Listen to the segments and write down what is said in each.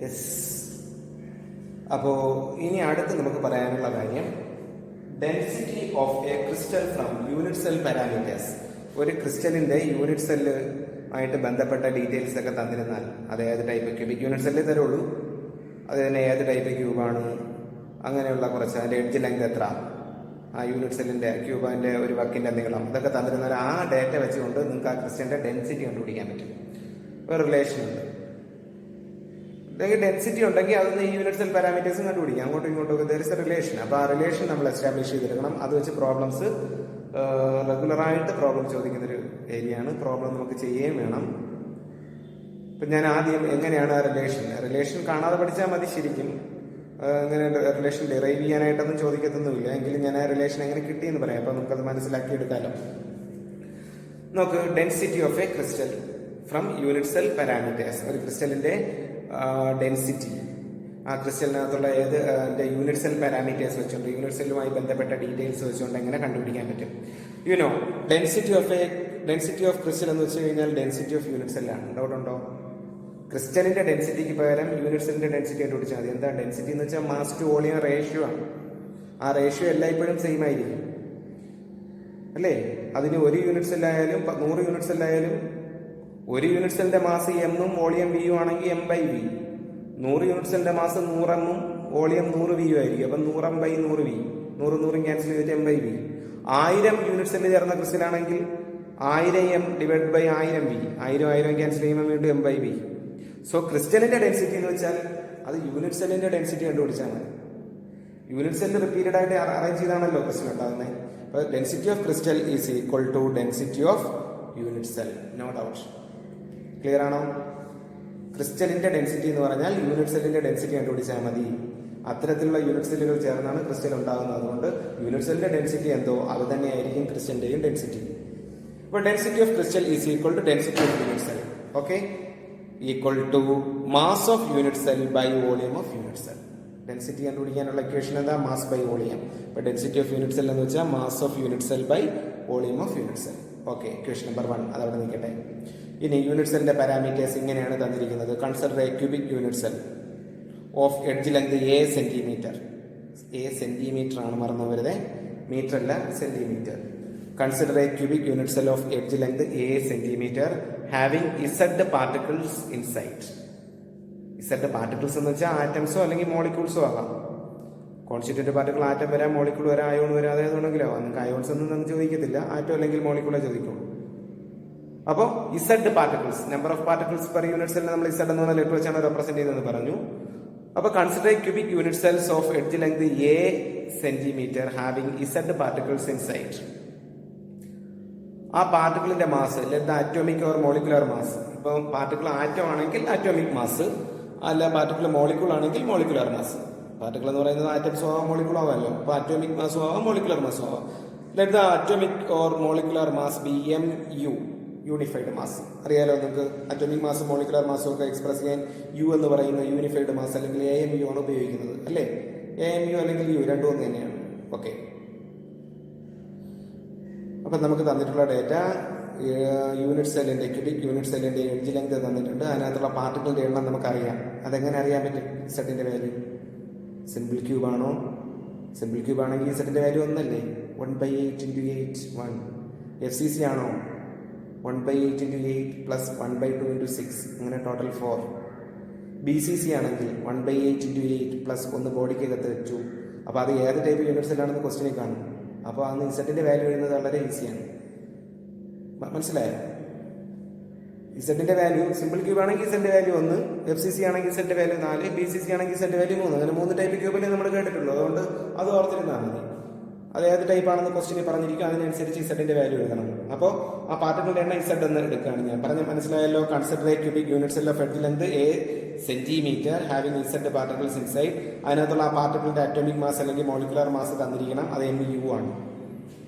Yes. അപ്പോൾ ഇനി അടുത്ത് നമുക്ക് പറയാനുള്ള കാര്യം density of A crystal from unit cell parameters. ഒരു ക്രിസ്റ്റലിന്റെ യൂണിറ്റ് സെല്ല് ആയിട്ട് ബന്ധപ്പെട്ട ഡീറ്റെയിൽസ് ഒക്കെ തന്നിരുന്നാൽ അത് ഏത് ടൈപ്പ് ക്യൂബിക് യൂണിറ്റ് സെല്ലേ തരുള്ളൂ, അത് തന്നെ ഏത് ടൈപ്പ് ക്യൂബാണ്, അങ്ങനെയുള്ള കുറച്ച് അതിൻ്റെ എഡ്ജ് ലെങ്ത് എത്ര, ആ യൂണിറ്റ് സെല്ലിന്റെ ക്യൂബിന്റെ ഒരു വക്കിന്റെ നീളം, ഇതൊക്കെ തന്നിരുന്നാൽ ആ ഡേറ്റ വെച്ചുകൊണ്ട് നിങ്ങൾക്ക് ആ ക്രിസ്റ്റലിന്റെ ഡെൻസിറ്റി കണ്ടുപിടിക്കാൻ പറ്റും. ഒരു റിലേഷൻ ഉണ്ട്, അല്ലെങ്കിൽ ഡെൻസിറ്റി ഉണ്ടെങ്കിൽ അതൊന്ന് ഈ യൂണിറ്റ് സെൽ പാരാമീറ്റേഴ്സും കണ്ടുപിടിക്കാം. അങ്ങോട്ടും ഇങ്ങോട്ടും ദർ ഇസ് എ റിലേഷൻ. അപ്പോൾ ആ റിലേഷൻ നമ്മൾ എസ്റ്റാബ്ലിഷ് ചെയ്തെടുക്കണം. അത് വെച്ച് പ്രോബ്ലംസ് റെഗുലറായിട്ട് പ്രോബ്ലം ചോദിക്കുന്നൊരു ഏരിയ ആണ്. പ്രോബ്ലം നമുക്ക് ചെയ്യുകയും വേണം. ഇപ്പം ഞാൻ ആദ്യം എങ്ങനെയാണ് ആ റിലേഷൻ കാണാതെ പഠിച്ചാൽ മതി. ശരിക്കും ഇങ്ങനെ റിലേഷൻ ഡിറൈവ് ചെയ്യാനായിട്ടൊന്നും ചോദിക്കത്തൊന്നുമില്ല. എങ്കിലും ഞാൻ ആ റിലേഷൻ എങ്ങനെ കിട്ടിയെന്ന് പറയാം. അപ്പം നമുക്കത് മനസ്സിലാക്കിയെടുക്കാമല്ലോ. നോക്ക്, density of A crystal from unit cell parameters. ഒരു ക്രിസ്റ്റലിന്റെ ഡെൻസിറ്റി ആ ക്രിസ്റ്റലിനകത്തുള്ള യൂണിറ്റ് സെൽ പാരാമീറ്റേഴ്സ് വെച്ചുകൊണ്ട്, യൂണിറ്റ് സെല്ലുമായി ബന്ധപ്പെട്ട ഡീറ്റെയിൽസ് വെച്ചുകൊണ്ട് എങ്ങനെ കണ്ടുപിടിക്കാൻ പറ്റും. ഡെൻസിറ്റി ഓഫ് ക്രിസ്റ്റൽ എന്ന് വെച്ച് കഴിഞ്ഞാൽ ഡെൻസിറ്റി ഓഫ് യൂണിറ്റ് സെല്ലാണ്. ഡൗട്ട് ഉണ്ടോ? ക്രിസ്റ്റലിന്റെ ഡെൻസിറ്റിക്ക് പകരം യൂണിറ്റ് സെല്ലിന്റെ ഡെൻസിറ്റി കണ്ടുപിടിച്ചാൽ മതി. എന്താ ഡെൻസിറ്റി എന്ന് വെച്ചാൽ മാസ് ടു വോളിയം റേഷ്യോ ആണ്. ആ റേഷ്യോ എല്ലായ്പ്പോഴും സെയിം ആയിരിക്കും അല്ലേ? അതിന് ഒരു യൂണിറ്റ് സെല്ലായാലും 100 യൂണിറ്റ് സെല്ലായാലും ഒരു യൂണിറ്റ് സെല്ലിന്റെ മാസ് എമ്മും വോളിയം വിയും ആണെങ്കിൽ M/V. 100 യൂണിറ്റ് സെല്ലിന്റെ മാസ് 100 എമ്മും വോളിയം 100 വിയും ആയിരിക്കും. അപ്പം 100/100V, 100 ക്യാൻസൽ ചെയ്തിട്ട് M/V. 1000 യൂണിറ്റ് സെല്ല് ചേർന്ന ക്രിസ്റ്റലാണെങ്കിൽ 1000M divide by 1000V, 1000 cancel ചെയ്യുമ്പോൾ വീണ്ടും M/V. സോ ക്രിസ്റ്റലിന്റെ ഡെൻസിറ്റി എന്ന് വെച്ചാൽ അത് യൂണിറ്റ് സെല്ലിന്റെ ഡെൻസിറ്റി കണ്ടുപിടിച്ചാൽ മതി. യൂണിറ്റ് സെല്ല് റിപ്പീറ്റഡ് ആയിട്ട് അറേഞ്ച് ചെയ്താണല്ലോ ക്രിസ്റ്റൽ ഉണ്ടാകുന്നത്. അപ്പോൾ density of crystal is equal to density of unit cell. No doubt. Clear ആണോ? ക്രിസ്റ്റലിന്റെ ഡെൻസിറ്റി എന്ന് പറഞ്ഞാൽ യൂണിറ്റ് സെല്ലിന്റെ ഡെൻസിറ്റി കണ്ടുപിടിച്ചാൽ മതി. അത്തരത്തിലുള്ള യൂണിറ്റ് സെല്ലുകൾ ചേർന്നാണ് ക്രിസ്റ്റൽ ഉണ്ടാകുന്നത്. അതുകൊണ്ട് യൂണിറ്റ് സെല്ലിന്റെ ഡെൻസിറ്റി എന്തോ അത് തന്നെയായിരിക്കും ക്രിസ്റ്റലിന്റെയും ഡെൻസിറ്റി. അപ്പോൾ density of crystal is equal to density of unit cell. Okay, equal to mass of unit cell by volume of unit cell. Density കണ്ടുപിടിക്കാനുള്ള ഇക്വേഷൻ എന്താ? Mass by volume. അപ്പോൾ ഡെൻസിറ്റി ഓഫ് യൂണിറ്റ് സെൽ എന്ന് വെച്ചാൽ mass of unit cell by volume of unit cell. Okay, equation number 1 അതവിടെ നിൽക്കട്ടെ. ഇനി unit സെല്ലിന്റെ parameters ഇങ്ങനെയാണ് തന്നിരിക്കുന്നത്. Consider a cubic unit cell of edge length A centimetre. A centimetre ആണ്, മറന്നു വരുന്നത്, മീറ്റർ അല്ല, centimetre. Consider a cubic unit cell of edge length A centimetre having Z particles inside. Z particles എന്ന് വെച്ചാൽ ആറ്റംസോ അല്ലെങ്കിൽ മോളിക്യൂൾസോ ആകാം. കോൺസ്റ്റിറ്റ്യൂന്റ് പാർട്ടിക്കിൾ ആറ്റം വരാം, molecule വരാം, അയോൺ വരാം, അതേതുണ്ടെങ്കിലോ. നിങ്ങൾക്ക് അയോൺസ് ഒന്നും നമുക്ക് ചോദിക്കത്തില്ല, ആറ്റോ അല്ലെങ്കിൽ മോളിക്യൂളെ ചോദിക്കുള്ളൂ. അപ്പോൾ Z particles, number of particles per unit സെല്ലിനെ നമ്മൾ Z എന്ന് പറഞ്ഞ ലെറ്റർ വെച്ചാണ് റെപ്രസെന്റ് ചെയ്യുന്നത് പറഞ്ഞു. അപ്പോൾ consider cubic unit cells of edge length A centimetre having Z particles inside. ആ പാർട്ടിക്കിളിന്റെ mass, let atomic or molecular mass. ഇപ്പോൾ പാർട്ടിക്കിൾ ആറ്റം ആണെങ്കിൽ അറ്റോമിക് മാസ്, അല്ല പാർട്ടിക്കിൾ മോളിക്യൂൾ ആണെങ്കിൽ മോളിക്കുലർ മാസ്. പാർട്ടിക്കിൾ എന്ന് പറയുന്നത് ആറ്റംസോ ആവാം മോളിക്യൂൾ ആവാമല്ലോ. അപ്പോൾ അറ്റോമിക് മാസും ആവാം മോളിക്കുലർ മാസും ആവാം. Let the atomic or molecular mass B MU, unified mass. അറിയാലോ നിങ്ങൾക്ക്, അറ്റോമിക് മാസും മോളിക്കുലർ മാസും ഒക്കെ എക്സ്പ്രസ് ചെയ്യാൻ U എന്ന് പറയുന്ന യൂണിഫൈഡ് മാസ് അല്ലെങ്കിൽ AMU ആണ് ഉപയോഗിക്കുന്നത് അല്ലേ? AMU അല്ലെങ്കിൽ U രണ്ടും ഒന്ന് തന്നെയാണ്. ഓക്കെ, അപ്പം നമുക്ക് തന്നിട്ടുള്ള ഡേറ്റ യൂണിറ്റ് സെല്ലിന്റെ ക്യൂബിക് യൂണിറ്റ് സെല്ലിന്റെ എഡ്ജ് ലെങ്ത് തന്നിട്ടുണ്ട്. അതിനകത്തുള്ള പാർട്ടിക്കിളിന്റെ എണ്ണം നമുക്കറിയാം. അതെങ്ങനെ അറിയാൻ പറ്റും? സെറ്റിന്റെ വാല്യൂ. സിമ്പിൾ ക്യൂബ് ആണോ? സിമ്പിൾ ക്യൂബ് ആണെങ്കിൽ സെറ്റിന്റെ വാല്യൂ 1 അല്ലേ? 1/8 × 8 1. FCC ആണോ? 1/8 × 8 പ്ലസ് 1/2 × 6, അങ്ങനെ ടോട്ടൽ 4. BCC ആണെങ്കിൽ 1/8 × 8 പ്ലസ് 1 ബോഡിക്കകത്ത് 2. അപ്പോൾ അത് ഏത് ടൈപ്പ് യൂണിറ്റ് സെല്ലാണെന്ന് ക്വസ്റ്റിനെ കാണും. അപ്പോൾ അന്ന് ഇസഡിന്റെ വാല്യൂ എഴുതുന്നത് വളരെ ഈസിയാണ്. മനസ്സിലായോ? ഇസഡിന്റെ വാല്യൂ സിമ്പിൾ ക്യൂബ് ആണെങ്കിൽ ഇസഡിന്റെ വാല്യൂ 1, FCC ആണെങ്കിൽ ഇസഡിന്റെ വാല്യൂ 4, BCC ആണെങ്കിൽ ഇസഡിന്റെ വാല്യൂ 3. അങ്ങനെ 3 ടൈപ്പ് ക്യൂബിനെ നമ്മൾ കേട്ടിട്ടുള്ളൂ. അതുകൊണ്ട് അത് ഓർത്തിരുന്നാൽ മതി. അത് ഏത് ടൈപ്പ് ആണെന്ന് ക്വസ്റ്റിനെ പറഞ്ഞിരിക്കും, അതിനനുസരിച്ച് ഇസഡിന്റെ വാല്യൂ എഴുതണം. അപ്പോൾ ആ പാർട്ടിക്കിളിന്റെ എണ്ണം ഇസഡ് എന്ന് എടുക്കുകയാണ് ഞാൻ പറഞ്ഞ. മനസ്സിലായല്ലോ? Consider a cubic unit cell of edge length A centimetre having Z particles inside. അതിനകത്തുള്ള ആ പാർട്ടിക്കിളിന്റെ അറ്റോമിക് മാസ് അല്ലെങ്കിൽ മോളിക്കുലർ മാസ് തന്നിരിക്കണം. അത് MU ആണ്.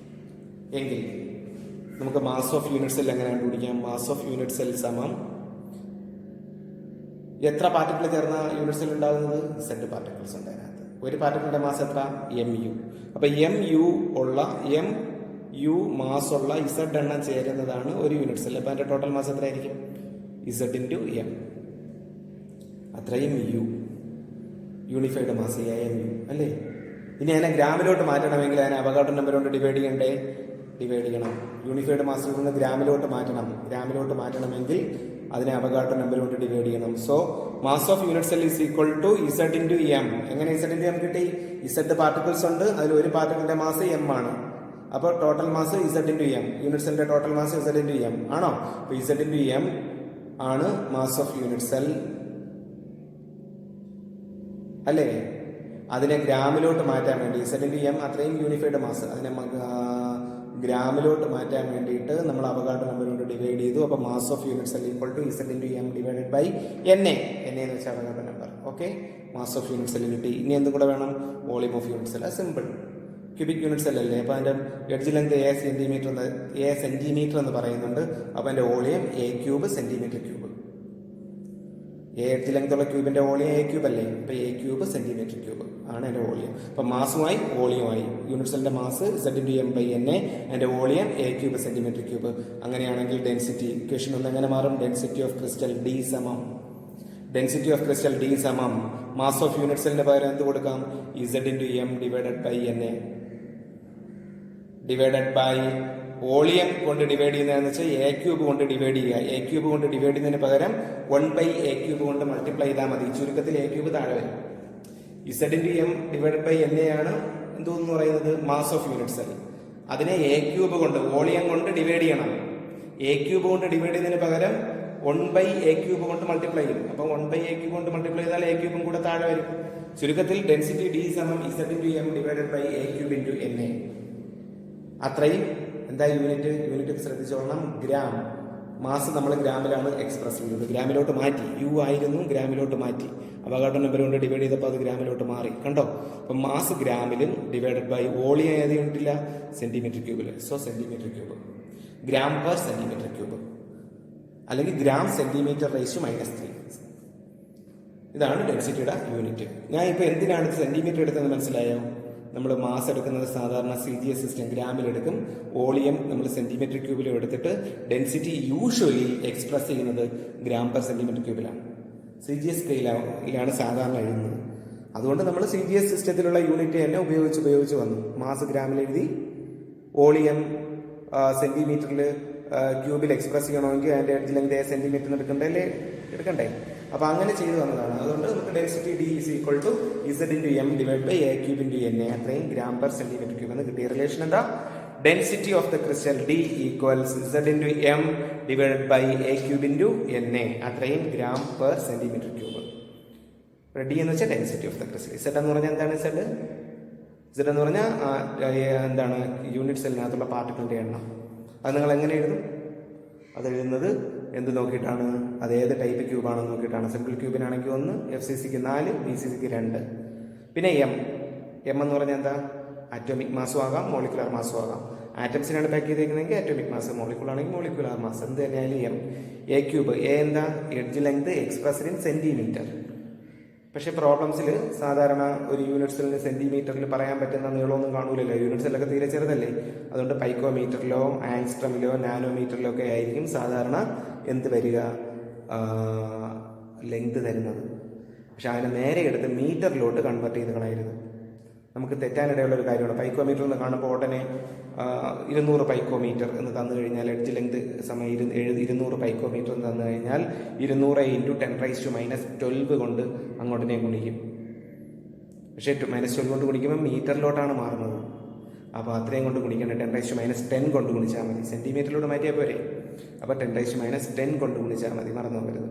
എങ്കിൽ നമുക്ക് മാസ് ഓഫ് യൂണിറ്റ് സെൽ എങ്ങനെ കണ്ടുപിടിക്കാം? മാസ് ഓഫ് യൂണിറ്റ് സെൽ സമം എത്ര പാർട്ടിക്കിൾ ചേർന്ന യൂണിറ്റ് സെൽ ഉണ്ടാകുന്നത്? Z പാർട്ടിക്കിൾസ് ഉണ്ട് അതിനകത്ത്. ഒരു പാർട്ടിക്കിളിന്റെ മാസ് എത്ര? MU. അപ്പൊ MU മാസ് ഉള്ള Z എണ്ണം ചേരുന്നതാണ് ഒരു യൂണിറ്റ് സെൽ. അപ്പൊ അതിന്റെ ടോട്ടൽ മാസ് എത്ര ആയിരിക്കും? Z × M. അത്രയും യൂണിഫൈഡ് മാസ് AMU അല്ലേ. ഇനി അതിനെ ഗ്രാമിലോട്ട് മാറ്റണമെങ്കിൽ അതിനെ അവഗാഡ്രോ നമ്പർ കൊണ്ട് ഡിവൈഡ് ചെയ്യണ്ടേ? ഡിവൈഡ് ചെയ്യണം. യൂണിഫൈഡ് മാസിൽ നിന്ന് ഗ്രാമിലോട്ട് മാറ്റണമെങ്കിൽ അതിനെ അവഗാഡ്രോ നമ്പർ കൊണ്ട് ഡിവൈഡ് ചെയ്യണം. So mass of unit cell is equal to Z/M. എങ്ങനെ Z/M കിട്ടി? Z പാർട്ടിക്കിൾസ് ഉണ്ട്, അതിൽ ഒരു പാർട്ടിക്കിളിന്റെ മാസ് M ആണ്. അപ്പോൾ ടോട്ടൽ മാസ് Z/M. യൂണിറ്റ് സെല്ലിന്റെ ടോട്ടൽ മാസ് Z/M ആണോ? അപ്പോൾ Z/M ആണ് മാസ് ഓഫ് യൂണിറ്റ് സെൽ അല്ലേ. അതിനെ ഗ്രാമിലോട്ട് മാറ്റാൻ വേണ്ടി Z/M അത്രയും യൂണിഫൈഡ് മാസ്, അതിനെ ഗ്രാമിലോട്ട് മാറ്റാൻ വേണ്ടിയിട്ട് നമ്മൾ അവഗാഡ്രോ നമ്പർ കൊണ്ട് ഡിവൈഡ് ചെയ്തു. അപ്പോൾ mass of unit cell equal to Z/M divided by NA. NA എന്ന് വെച്ചാൽ Avogadro number. Okay, mass of unit cell കിട്ടി. ഇനി എന്തും കൂടെ വേണം? Volume of unit cell. Simple. Cubic unit cell അല്ലേ. അപ്പോൾ അതിൻ്റെ എഡ്ജ് ലെങ്ത് A സെന്റിമീറ്റർ എന്ന് പറയുന്നുണ്ട്. അപ്പോൾ അതിൻ്റെ volume A³ centimetre cube. Edge length ഉള്ള ക്യൂബിന്റെ വോളിയം A³ അല്ലേ. അപ്പോൾ A³ സെന്റിമീറ്റർ ക്യൂബ് ആണ് എൻ്റെ വോളിയം. അപ്പോൾ മാസുമായി വോളിയമായി. യൂണിറ്റ് സെല്ലിന്റെ മാസ് Z/M ബൈ NA, അതിന്റെ വോളിയം A³ സെന്റിമീറ്റർ ക്യൂബ്. അങ്ങനെയാണെങ്കിൽ ഡെൻസിറ്റി ഇക്വേഷൻ ഒന്ന് എങ്ങനെ മാറും? ഡെൻസിറ്റി ഓഫ് ക്രിസ്റ്റൽ D സമം മാസ് ഓഫ് യൂണിറ്റ് സെല്ലിന്റെ പകരം എന്ത് കൊടുക്കാം? Z/M divided by NA divided by volume കൊണ്ട് ഡിവൈഡ് ചെയ്യുന്നതെന്ന് വെച്ചാൽ A³ കൊണ്ട് ഡിവൈഡ് ചെയ്യുക. A³ കൊണ്ട് ഡിവൈഡ് ചെയ്യുന്നതിന് പകരം 1/A³ കൊണ്ട് മൾട്ടിപ്ലൈ ചെയ്താൽ മതി. ചുരുക്കത്തിൽ A³ താഴെ വരും. Z/M ഡിവൈഡഡ് ബൈ NA ആണ് എന്തോന്ന് പറയുന്നത്? Mass of unit cell. അതിനെ A³ കൊണ്ട് വോളിയം കൊണ്ട് ഡിവൈഡ് ചെയ്യണം. A³ കൊണ്ട് ഡിവൈഡ് ചെയ്യുന്നതിന് പകരം 1/A³ കൊണ്ട് മൾട്ടിപ്ലൈ ചെയ്യും. അപ്പം 1/A³ കൊണ്ട് മൾട്ടിപ്ലൈ ചെയ്താൽ A³ കൂടെ താഴെ വരും. ചുരുക്കത്തിൽ ഡെൻസിറ്റി D സമം Z/M divided by A³ into NA. അത്രയും എന്താ യൂണിറ്റ് ശ്രദ്ധിച്ചോളണം. ഗ്രാം. മാസ് നമ്മൾ ഗ്രാമിലാണ് എക്സ്പ്രസ് ചെയ്തത്. ഗ്രാമിലോട്ട് മാറ്റി. ആയിരുന്നു, ഗ്രാമിലോട്ട് മാറ്റി. അവഗാഡ്രോ നമ്പർ കൊണ്ട് ഡിവൈഡ് ചെയ്തപ്പോൾ അത് ഗ്രാമിലോട്ട് മാറി. കണ്ടോ? അപ്പം മാസ് ഗ്രാമിലും ഡിവൈഡഡ് ബൈ വോളിയം ഏത് യൂണിറ്റില്ല? സെന്റിമീറ്റർ ക്യൂബിൽ. So centimetre cube. Gram per centimetre cube അല്ലെങ്കിൽ ഗ്രാം സെന്റിമീറ്റർ -3. ഇതാണ് ഡെൻസിറ്റിയുടെ യൂണിറ്റ്. ഞാൻ ഇപ്പോൾ എന്തിനാണ് സെന്റിമീറ്റർ എടുത്തതെന്ന് മനസ്സിലായോ? നമ്മൾ മാസ് എടുക്കുന്നത് സാധാരണ CGS സിസ്റ്റം ഗ്രാമിലെടുക്കും. വോളിയം നമ്മൾ സെന്റിമീറ്റർ ക്യൂബിലും എടുത്തിട്ട് ഡെൻസിറ്റി യൂഷ്വലി എക്സ്പ്രസ് ചെയ്യുന്നത് ഗ്രാം പെർ സെന്റിമീറ്റർ ക്യൂബിലാണ്. CGS സ്കെയിലാണ് സാധാരണ എഴുതുന്നത്. അതുകൊണ്ട് നമ്മൾ CGS സിസ്റ്റത്തിലുള്ള യൂണിറ്റ് തന്നെ ഉപയോഗിച്ച് വന്നു. മാസ് ഗ്രാമിൽ എഴുതി, വോളിയം സെന്റിമീറ്ററിൽ ക്യൂബിൽ എക്സ്പ്രസ് ചെയ്യണമെങ്കിൽ അതിൻ്റെ എഡ്ജ് ലെങ്ത് സെന്റിമീറ്ററിന് എടുക്കണ്ടേ? അപ്പോൾ അങ്ങനെ ചെയ്തു വന്നതാണ്. അതുകൊണ്ട് നമുക്ക് density D is equal to Z/M divide by A³ into NA. അത്രയും ഗ്രാം പെർ സെന്റിമീറ്റർ ക്യൂബ് എന്ന് കിട്ടിയ റിലേഷൻ എന്താ? Density of the crystal D equals Z/M divide by A³ into NA. അത്രയും gram per centimetre cube. D എന്ന് വെച്ചാൽ density of the crystal. Z എന്ന് പറഞ്ഞാൽ എന്താണ്? Z എന്ന് പറഞ്ഞാൽ എന്താണ്? യൂണിറ്റ് സെല്ലിനകത്തുള്ള പാർട്ടിക്കിളിന്റെ എണ്ണം. അത് നിങ്ങൾ എങ്ങനെ എഴുതും? അത് എഴുതുന്നത് എന്ത് നോക്കിയിട്ടാണ്? അത് ഏത് ടൈപ്പ് ക്യൂബാണെന്ന് നോക്കിയിട്ടാണ്. സിമ്പിൾ ക്യൂബിനാണെങ്കിൽ 1, FCCക്ക് 4, BCCക്ക് 2. പിന്നെ M എന്ന് പറഞ്ഞാൽ എന്താ? ആറ്റോമിക് മാസും ആകാം, മോളിക്കുലർ മാസും ആകാം. ആറ്റംസിനാണ് പാക്ക് ചെയ്തേക്കുന്നതെങ്കിൽ ആറ്റോമിക് മാസ്, മോളിക്കുലർ ആണെങ്കിൽ മോളിക്കുലർ മാസ്. എന്ത് തന്നെയായാലും A³ എന്താ? Edge length expressed in centimetre. പക്ഷെ പ്രോബ്ലംസിൽ സാധാരണ ഒരു യൂണിറ്റ് സെല്ലിന് സെന്റിമീറ്ററിൽ പറയാൻ പറ്റുന്ന നീളമൊന്നും കാണൂലല്ലോ. യൂണിറ്റ് സെല്ലൊക്കെ തീരെ ചെറുതല്ലേ. അതുകൊണ്ട് പൈക്കോമീറ്ററിലോ ആങ്സ്ട്രമിലോ നാനോമീറ്ററിലോ ഒക്കെ ആയിരിക്കും സാധാരണ എന്ത് വരിക? ലെങ്ത് തരുന്നത്. പക്ഷെ അതിനെ നേരെ എടുത്ത് മീറ്ററിലോട്ട് കൺവേർട്ട് ചെയ്ത് കളയരുത്. നമുക്ക് തെറ്റാനിടയുള്ള ഒരു കാര്യമാണ്. പൈക്കോമീറ്റർ എന്ന് കാണുമ്പോൾ ഉടനെ 200 പൈക്കോമീറ്റർ എന്ന് തന്നു കഴിഞ്ഞാൽ എഡ്ജ് ലെങ്ത് സമയം 200 പൈക്കോമീറ്റർ എന്ന് തന്നു കഴിഞ്ഞാൽ 200 × 10⁻⁻12 കൊണ്ട് അങ്ങോട്ടിനെ ഗുണിക്കും. പക്ഷേ -12 കൊണ്ട് ഗുണിക്കുമ്പോൾ മീറ്ററിലോട്ടാണ് മാറുന്നത്. അപ്പോൾ അത്രയും കൊണ്ട് ഗുണിക്കേണ്ട 10⁻10 കൊണ്ട് ഗുണിച്ചാൽ മതി. സെന്റിമീറ്ററിലൂടെ മാറ്റിയാൽ പോരെ. അപ്പോൾ 10⁻10 കൊണ്ട് ഗുണിച്ചാൽ മതി. മറന്നു പോകരുത്.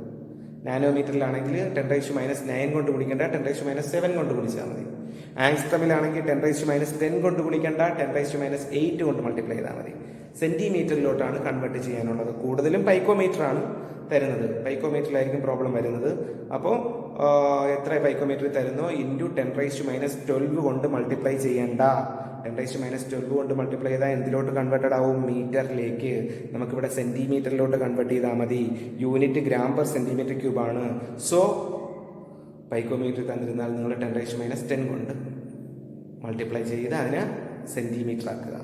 നാനോമീറ്ററിലാണെങ്കിൽ 10⁻9 കൊണ്ട് ഗുണിക്കേണ്ട 10⁻7 കൊണ്ട് ഗുണിച്ചാൽ മതി. ആങ്സ്ട്രമിലാണെങ്കിൽ 10⁻10 കൊണ്ട് ഗുണിക്കേണ്ട 10⁻8 കൊണ്ട് മൾട്ടിപ്ലൈ ചെയ്താൽ മതി. സെന്റിമീറ്ററിലോട്ടാണ് കൺവേർട്ട് ചെയ്യാനുള്ളത്. കൂടുതലും പൈക്കോമീറ്റർ ആണ് തരുന്നത്. പൈക്കോമീറ്ററിലായിരിക്കും പ്രോബ്ലം വരുന്നത്. അപ്പോൾ എത്ര പൈക്കോമീറ്റർ തരുന്നോ ഇൻറ്റു 10⁻12 കൊണ്ട് മൾട്ടിപ്ലൈ ചെയ്യേണ്ട. 10⁻12 കൊണ്ട് മൾട്ടിപ്ലൈ ചെയ്താൽ എന്തിലോട്ട് കൺവേർട്ടഡ് ആവും? മീറ്ററിലേക്ക്. നമുക്കിവിടെ സെന്റിമീറ്ററിലോട്ട് കൺവേർട്ട് ചെയ്താൽ മതി. യൂണിറ്റ് ഗ്രാം പെർ സെന്റിമീറ്റർ ക്യൂബാണ്. സോ പൈക്കോമീറ്റർ തന്നിരുന്നാൽ നിങ്ങൾ 10⁻10 കൊണ്ട് മൾട്ടിപ്ലൈ ചെയ്ത് അതിനെ സെന്റിമീറ്റർ ആക്കുക.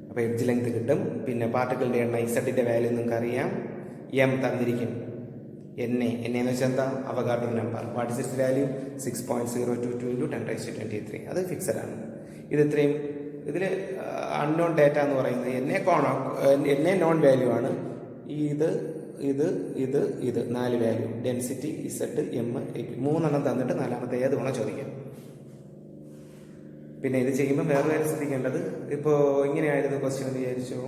അപ്പോൾ എഡ്ജ് ലെങ്ത് കിട്ടും. പിന്നെ പാർട്ടിക്കിളിന്റെ എണ്ണം Z-ന്റെ വാല്യൂ നിങ്ങൾക്ക് അറിയാം. M തന്നിരിക്കും. NA എന്ന് വെച്ചാൽ എന്താ? Avogadro number. What is it's value? 6.022 into 10⁻23. അത് ഫിക്സഡ് ആണ്. ഇത് ഇത്രയും ഇതിൽ അൺനോൺ ഡേറ്റ എന്ന് പറയുന്നത് NA നോൺ വാല്യൂ ആണ്. ഇത് 4 വാല്യൂ ഡെൻസിറ്റി Z M 3 തന്നിട്ട് നാലാമത്തെ ഏത് വേണോ ചോദിക്കാം. പിന്നെ ഇത് ചെയ്യുമ്പോൾ വേറെ കാര്യം ശ്രദ്ധിക്കേണ്ടത്, ഇപ്പോൾ ഇങ്ങനെയായിരുന്നു ക്വസ്റ്റ്യൻ എന്ന് വിചാരിച്ചു.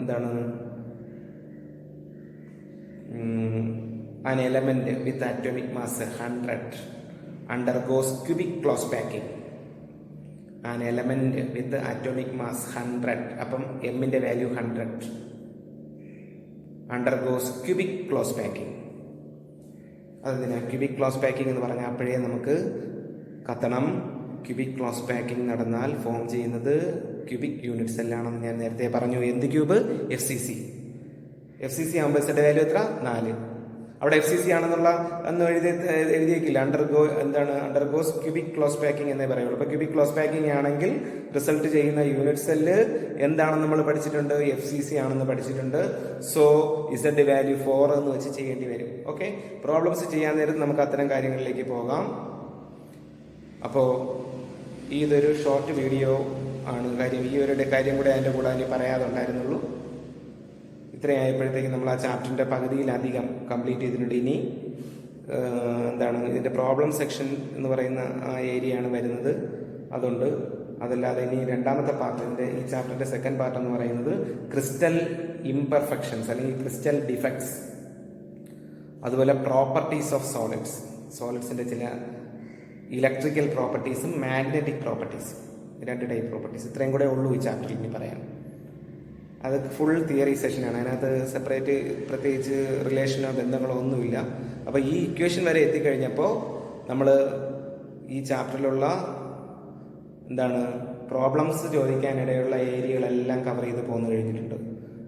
എന്താണ് an element with atomic mass 100 undergoes cubic close packing. An element with atomic mass 100, അപ്പം എമ്മിൻ്റെ value 100, undergoes cubic close packing. അതിന് ക്യൂബിക് ക്ലോസ് പാക്കിംഗ് എന്ന് പറഞ്ഞാൽ അപ്പോഴേ നമുക്ക് കത്തണം. ക്യൂബിക് ക്ലോസ് പാക്കിംഗ് നടന്നാൽ ഫോം ചെയ്യുന്നത് ക്യൂബിക് യൂണിറ്റ് സെല്ലാണെന്ന് ഞാൻ നേരത്തെ പറഞ്ഞു. എന്ത് ക്യൂബ്? FCC ആകുമ്പോൾ സെറ്റ് വാല്യൂ എത്ര? 4. അവിടെ FCC ആണെന്നുള്ള അന്ന് എഴുതിയേക്കില്ല. അണ്ടർഗോസ് ക്യൂബിക് ക്ലോസ് പാക്കിംഗ് എന്നേ പറയുള്ളൂ. അപ്പോൾ ക്യൂബിക് ക്ലോസ് പാക്കിംഗ് ആണെങ്കിൽ റിസൾട്ട് ചെയ്യുന്ന യൂണിറ്റ് സെല്ല് എന്താണെന്ന് നമ്മൾ പഠിച്ചിട്ടുണ്ട്? FCC ആണെന്ന് പഠിച്ചിട്ടുണ്ട്. സോ Z വാല്യൂ 4 എന്ന് വെച്ച് ചെയ്യേണ്ടി വരും. ഓക്കെ, പ്രോബ്ലംസ് ചെയ്യാൻ നേരത്ത് നമുക്ക് അത്തരം കാര്യങ്ങളിലേക്ക് പോകാം. അപ്പോൾ ഇതൊരു ഷോർട്ട് വീഡിയോ ആണ്. കാര്യം ഈ ഒരു കാര്യം കൂടെ അതിൻ്റെ കൂടെ അതിന് പറയാതെ ഉണ്ടായിരുന്നുള്ളൂ. ഇത്രയായപ്പോഴത്തേക്ക് നമ്മൾ ആ ചാപ്റ്ററിൻ്റെ പകുതിയിലധികം കംപ്ലീറ്റ് ചെയ്തിട്ടുണ്ട്. ഇനി ഇതിൻ്റെ പ്രോബ്ലം സെക്ഷൻ എന്ന് പറയുന്ന ആ ഏരിയയാണ് വരുന്നത്. അതുകൊണ്ട് അതല്ലാതെ ഇനി രണ്ടാമത്തെ പാർട്ട്, ഈ ചാപ്റ്ററിൻ്റെ സെക്കൻഡ് പാർട്ട് എന്ന് പറയുന്നത് ക്രിസ്റ്റൽ ഇംപെർഫെക്ഷൻസ് അല്ലെങ്കിൽ ക്രിസ്റ്റൽ ഡിഫക്ട്സ്, അതുപോലെ പ്രോപ്പർട്ടീസ് ഓഫ് സോളിഡ്സിൻ്റെ ചില ഇലക്ട്രിക്കൽ പ്രോപ്പർട്ടീസും മാഗ്നറ്റിക് പ്രോപ്പർട്ടീസും, 2 ടൈപ്പ് പ്രോപ്പർട്ടീസ്. ഇത്രയും കൂടെ ഉള്ളൂ ഈ ചാപ്റ്ററിൽ ഇനി പറയാൻ. അത് ഫുൾ തിയറി സെഷനാണ്. അതിനകത്ത് സെപ്പറേറ്റ് പ്രത്യേകിച്ച് റിലേഷനോ ബന്ധങ്ങളോ ഒന്നുമില്ല. അപ്പോൾ ഈ ഇക്വേഷൻ വരെ എത്തിക്കഴിഞ്ഞപ്പോൾ നമ്മൾ ഈ ചാപ്റ്ററിലുള്ള പ്രോബ്ലംസ് ചോദിക്കാനിടയുള്ള ഏരിയകളെല്ലാം കവർ ചെയ്ത് പോന്നു കഴിഞ്ഞിട്ടുണ്ട്.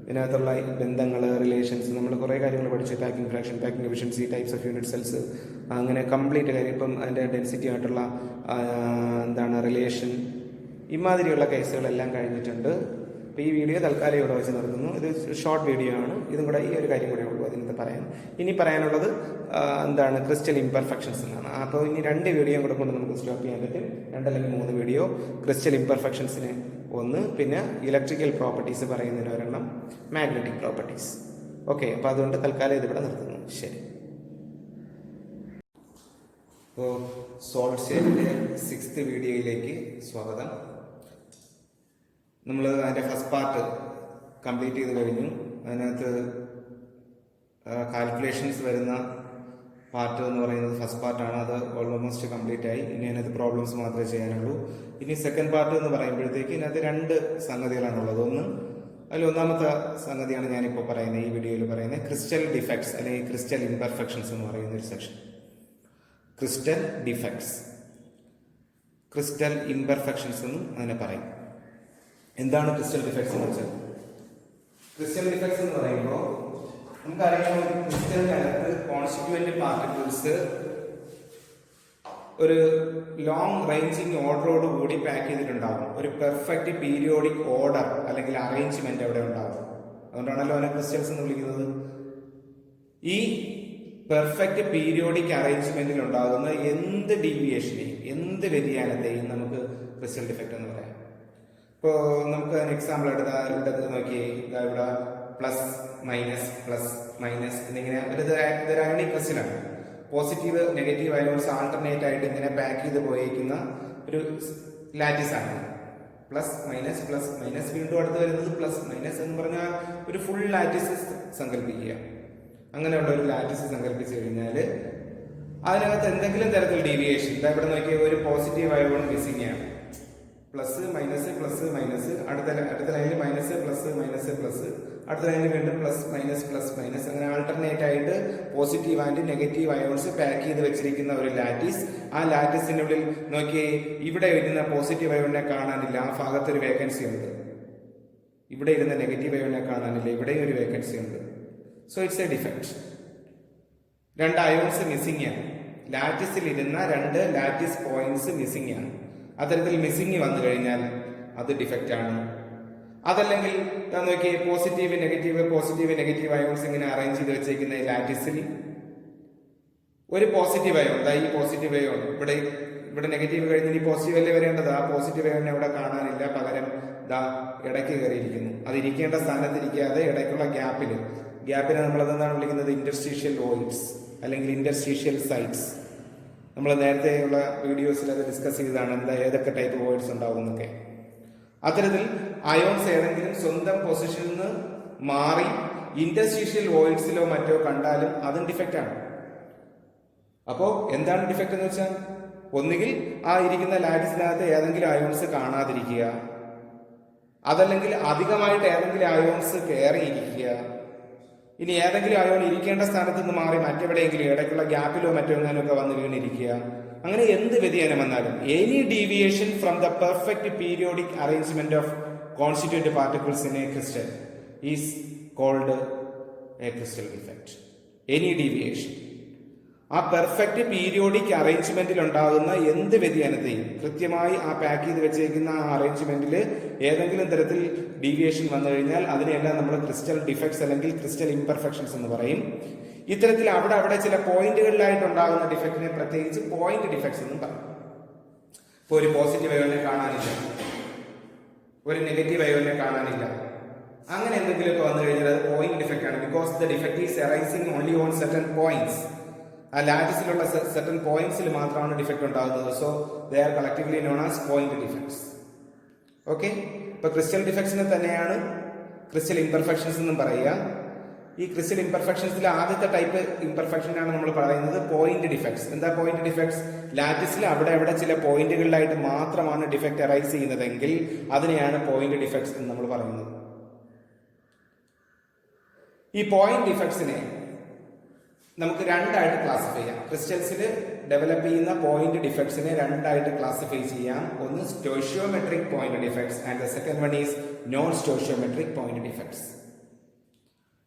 ഇതിനകത്തുള്ള ബന്ധങ്ങൾ, റിലേഷൻസ്, നമ്മൾ കുറേ കാര്യങ്ങൾ പഠിച്ചു. Packing fraction, packing efficiency, types of unit cells, അങ്ങനെ കംപ്ലീറ്റ് കാര്യം. ഇപ്പം അതിൻ്റെ ഡെൻസിറ്റി ആയിട്ടുള്ള റിലേഷൻ, ഇമാതിരിയുള്ള കേസുകളെല്ലാം കഴിഞ്ഞിട്ടുണ്ട്. അപ്പോൾ ഈ വീഡിയോ തൽക്കാലം ഇവിടെ വെച്ച് നിർത്തുന്നു. ഇത് ഷോർട്ട് വീഡിയോ ആണ്. ഇതും കൂടെ ഈ ഒരു കാര്യം കൂടെ ഉള്ളൂ അതിനകത്ത് പറയാൻ. ഇനി പറയാനുള്ളത് ക്രിസ്റ്റൽ ഇംപെർഫെക്ഷൻസ് എന്നാണ്. അപ്പോൾ ഇനി 2 വീഡിയോ കൂടെ കൊണ്ട് നമുക്ക് സ്റ്റോപ്പ് ചെയ്യാൻ പറ്റും. 2 അല്ലെങ്കിൽ 3 വീഡിയോ. ക്രിസ്റ്റൽ ഇംപെർഫെക്ഷൻസിന് 1, പിന്നെ ഇലക്ട്രിക്കൽ പ്രോപ്പർട്ടീസ് പറയുന്നതിന് 1, മാഗ്നറ്റിക് പ്രോപ്പർട്ടീസ്. ഓക്കെ, അപ്പോൾ അതുകൊണ്ട് തൽക്കാലം ഇതിവിടെ നിർത്തുന്നു. ശരി. അപ്പോൾ സോൾഡ് സ്റ്റേറ്റിൻ്റെ 6th വീഡിയോയിലേക്ക് സ്വാഗതം. നമ്മൾ അതിൻ്റെ ഫസ്റ്റ് പാർട്ട് കംപ്ലീറ്റ് ചെയ്ത് കഴിഞ്ഞു. അതിനകത്ത് കാൽക്കുലേഷൻസ് വരുന്ന പാർട്ട് എന്ന് പറയുന്നത് ഫസ്റ്റ് പാർട്ടാണ്. അത് ഓൾമോസ്റ്റ് കംപ്ലീറ്റ് ആയി. ഇനി അതിനകത്ത് പ്രോബ്ലംസ് മാത്രമേ ചെയ്യാനുള്ളൂ. ഇനി സെക്കൻഡ് പാർട്ട് എന്ന് പറയുമ്പോഴത്തേക്ക് ഇതിനകത്ത് 2 സംഗതികളാണുള്ളത്. അതിൽ ഒന്നാമത്തെ സംഗതിയാണ് ഞാനിപ്പോൾ പറയുന്നത്, ഈ വീഡിയോയിൽ പറയുന്നത് ക്രിസ്റ്റൽ ഡിഫക്ട്സ് അല്ലെങ്കിൽ ക്രിസ്റ്റൽ ഇംപെർഫെക്ഷൻസ് എന്ന് പറയുന്ന ഒരു section. Crystal defects, crystal imperfections എന്നും അതിനെ പറയും. എന്താണ് ക്രിസ്റ്റൽ ഡിഫക്ട്സ് എന്ന് വെച്ചാൽ? ക്രിസ്റ്റൽ ഡിഫക്ട്സ് എന്ന് പറയുമ്പോൾ നമുക്കറിയാം, ക്രിസ്റ്റലിനകത്ത് കോൺസ്റ്റിറ്റ്യൂവന്റ് പാർട്ടിക്കിൾസ് ഒരു ലോങ് റേഞ്ചിങ് ഓർഡറോട് കൂടി പാക്ക് ചെയ്തിട്ടുണ്ടാകും. ഒരു പെർഫെക്റ്റ് പീരിയോഡിക് ഓർഡർ അല്ലെങ്കിൽ അറേഞ്ച്മെന്റ് അവിടെ ഉണ്ടാകും. അതുകൊണ്ടാണല്ലോ അതിനെ ക്രിസ്റ്റൽസ് എന്ന് വിളിക്കുന്നത്. ഈ പെർഫെക്റ്റ് പീരിയോഡിക് അറേഞ്ച്മെന്റിൽ ഉണ്ടാകുന്ന എന്ത് ഡീവിയേഷനെയും, എന്ത് വ്യതിയാനത്തെയും നമുക്ക് ക്രിസ്റ്റൽ ഡിഫക്റ്റ് എന്ന് പറയാം. ഇപ്പോൾ നമുക്ക് എക്സാമ്പിൾ എടുത്ത് നോക്കി, ഇവിടെ പ്ലസ് മൈനസ് എന്നിങ്ങനെ ഇതൊരു അയോണിക് ക്രിസ്റ്റലാണ്. പോസിറ്റീവ് നെഗറ്റീവ് അയോൺസ് ആൾട്ടർനേറ്റ് ആയിട്ട് ഇങ്ങനെ പാക്ക് ചെയ്ത് പോയിരിക്കുന്ന ഒരു ലാറ്റിസ് ആണ്. പ്ലസ് മൈനസ് വീണ്ടും അടുത്ത് വരുന്നത് പ്ലസ് മൈനസ് എന്ന് പറഞ്ഞാൽ ഒരു ഫുൾ ലാറ്റിസ് സങ്കല്പിക്കുക. അങ്ങനെയുള്ള ഒരു ലാറ്റിസ് സങ്കല്പിച്ചു കഴിഞ്ഞാൽ അതിനകത്ത് എന്തെങ്കിലും തരത്തിൽ ഡീവിയേഷൻ, ഇവിടെ നോക്കിയാൽ ഒരു പോസിറ്റീവ് അയോൺ മിസ്സിംഗ് ആണ്. പ്ലസ് മൈനസ് അടുത്ത ലൈനിൽ പ്ലസ് അടുത്ത ലൈനിൽ വീണ്ടും പ്ലസ് മൈനസ് അങ്ങനെ ആൾട്ടർനേറ്റ് ആയിട്ട് positive and negative ions pack ചെയ്ത് വെച്ചിരിക്കുന്ന ഒരു ലാറ്റിസ്. ആ ലാറ്റിസിനുള്ളിൽ നോക്കിയേ, ഇവിടെ ഇരുന്ന പോസിറ്റീവ് അയോണിനെ കാണാനില്ല, ആ ഭാഗത്തൊരു വേക്കൻസി ഉണ്ട്. ഇവിടെ ഇരുന്ന നെഗറ്റീവ് അയോണിനെ കാണാനില്ല, ഇവിടെയും ഒരു വേക്കൻസി ഉണ്ട്. So it's A defect. 2 ions missing ആണ്. ലാറ്റിസിൽ ഇരുന്ന 2 ലാറ്റിസ് പോയിന്റ്സ് മിസ്സിംഗ് ആണ്. അത്തരത്തിൽ മിസ്സിംഗ് വന്നു കഴിഞ്ഞാൽ അത് ഡിഫക്റ്റ് ആണ്. അതല്ലെങ്കിൽ നോക്കിയേ പോസിറ്റീവ് നെഗറ്റീവ് അയോൺസ് ഇങ്ങനെ അറേഞ്ച് ചെയ്ത് വെച്ചേക്കുന്ന ലാറ്റിസിൽ ഒരു പോസിറ്റീവ് അയോൺ, ഈ പോസിറ്റീവ് അയോൺ ഇവിടെ നെഗറ്റീവ് കഴിഞ്ഞ് ഇനി പോസിറ്റീവ് അല്ലേ വരേണ്ടത്, ആ പോസിറ്റീവ് അയോണിനെ അവിടെ കാണാനില്ല, പകരം ഇടയ്ക്ക് കയറിയിരിക്കുന്നു. അത് ഇരിക്കേണ്ട സ്ഥാനത്ത് ഇരിക്കാതെ ഇടയ്ക്കുള്ള ഗ്യാപ്പിനെ നമ്മൾ എന്താണ് വിളിക്കുന്നത്, ഇന്റർസ്റ്റീഷ്യൽ വോയിഡ്സ് അല്ലെങ്കിൽ ഇന്റർസ്റ്റീഷ്യൽ സൈറ്റ്സ്. നമ്മൾ നേരത്തെയുള്ള വീഡിയോസിൽ അത് ഡിസ്കസ് ചെയ്തതാണ്, ഏതൊക്കെ ടൈപ്പ് വോയിഡ്സ് ഉണ്ടാവും എന്നൊക്കെ. അത്തരത്തിൽ അയോൺസ് ഏതെങ്കിലും സ്വന്തം പൊസിഷനിൽ നിന്ന് മാറി ഇന്റർസ്റ്റീഷ്യൽ വോയിഡ്സിലോ മറ്റോ കണ്ടാലും അതും ഡിഫക്റ്റ് ആണ്. അപ്പോ എന്താണ് ഡിഫക്റ്റ് എന്ന് വെച്ചാൽ, ഒന്നുകിൽ ആ ഇരിക്കുന്ന ലാറ്റിസിനകത്ത് ഏതെങ്കിലും അയോൺസ് കാണാതിരിക്കുക, അതല്ലെങ്കിൽ അധികമായിട്ട് ഏതെങ്കിലും അയോൺസ് കയറിയിരിക്കുക, ഇനി ഏതെങ്കിലും അയോൺ ഇരിക്കേണ്ട സ്ഥാനത്ത് നിന്ന് മാറി മറ്റെവിടെയെങ്കിലും ഇടയ്ക്കുള്ള ഗ്യാപ്പിലോ മറ്റോ എങ്ങനെയൊക്കെ വന്ന് വീണിരിക്കുക. അങ്ങനെ എന്ത് വ്യതിയാനം വന്നാലും any deviation from the perfect periodic arrangement of constituent particles in a crystal is called a crystal defect. Any deviation, ആ പെർഫെക്റ്റ് പീരിയോഡിക് അറേഞ്ച്മെന്റിൽ ഉണ്ടാകുന്ന എന്ത് വ്യതിയാനത്തെയും, കൃത്യമായി ആ പാക്ക് ചെയ്ത് വെച്ചേക്കുന്ന ആ അറേഞ്ച്മെന്റിൽ ഏതെങ്കിലും തരത്തിൽ ഡീവിയേഷൻ വന്നു കഴിഞ്ഞാൽ അതിനെല്ലാം നമ്മൾ ക്രിസ്റ്റൽ ഡിഫക്ട്സ് അല്ലെങ്കിൽ ക്രിസ്റ്റൽ ഇംപെർഫെക്ഷൻസ് എന്ന് പറയും. ഇത്തരത്തിൽ അവിടെ ചില പോയിന്റുകളിലായിട്ട് ഉണ്ടാകുന്ന ഡിഫക്റ്റിനെ പ്രത്യേകിച്ച് പോയിന്റ് ഡിഫക്ട്സ് എന്നും പറയും. ഇപ്പോൾ ഒരു പോസിറ്റീവ് അയോണിനെ കാണാനില്ല, ഒരു നെഗറ്റീവ് അയോണിനെ കാണാനില്ല, അങ്ങനെ എന്തെങ്കിലുമൊക്കെ വന്നു കഴിഞ്ഞാൽ അത് പോയിന്റ് ഡിഫക്റ്റ് ആണ്. Because the defect is arising only on certain points. ആ ലാറ്റിസിലുള്ള സർട്ടൻ പോയിന്റ്സിൽ മാത്രമാണ് ഡിഫക്റ്റ് ഉണ്ടാകുന്നത്. So they are collectively known as point defects. Okay, ഇപ്പൊ ക്രിസ്റ്റൽ ഡിഫക്ട്സിനെ തന്നെയാണ് ക്രിസ്റ്റൽ ഇംപെർഫെക്ഷൻസ് എന്നും പറയുക. ഈ ക്രിസ്റ്റൽ ഇംപെർഫെക്ഷൻസിലെ ആദ്യത്തെ ടൈപ്പ് ഇംപെർഫെക്ഷൻ ആണ് നമ്മൾ പറയുന്നത് പോയിന്റ് ഡിഫക്ട്സ്. എന്താ പോയിന്റ് ഡിഫക്ട്സ്? ലാറ്റിസിൽ അവിടെ ചില പോയിന്റുകളിലായിട്ട് മാത്രമാണ് ഡിഫക്റ്റ് അറൈസ് ചെയ്യുന്നതെങ്കിൽ അതിനെയാണ് പോയിന്റ് ഡിഫക്ട്സ് എന്ന് നമ്മൾ പറയുന്നത്. ഈ പോയിന്റ് ഡിഫക്ട്സിനെ നമുക്ക് രണ്ടായിട്ട് ക്ലാസിഫൈ ചെയ്യാം. ക്രിസ്റ്റൽസിൽ ഡെവലപ്പ് ചെയ്യുന്ന പോയിന്റ് ഡിഫക്ട്സിനെ രണ്ടായിട്ട് ക്ലാസിഫൈ ചെയ്യാം. ഒന്ന് stoichiometric point defects and the second one is known stoichiometric point defects.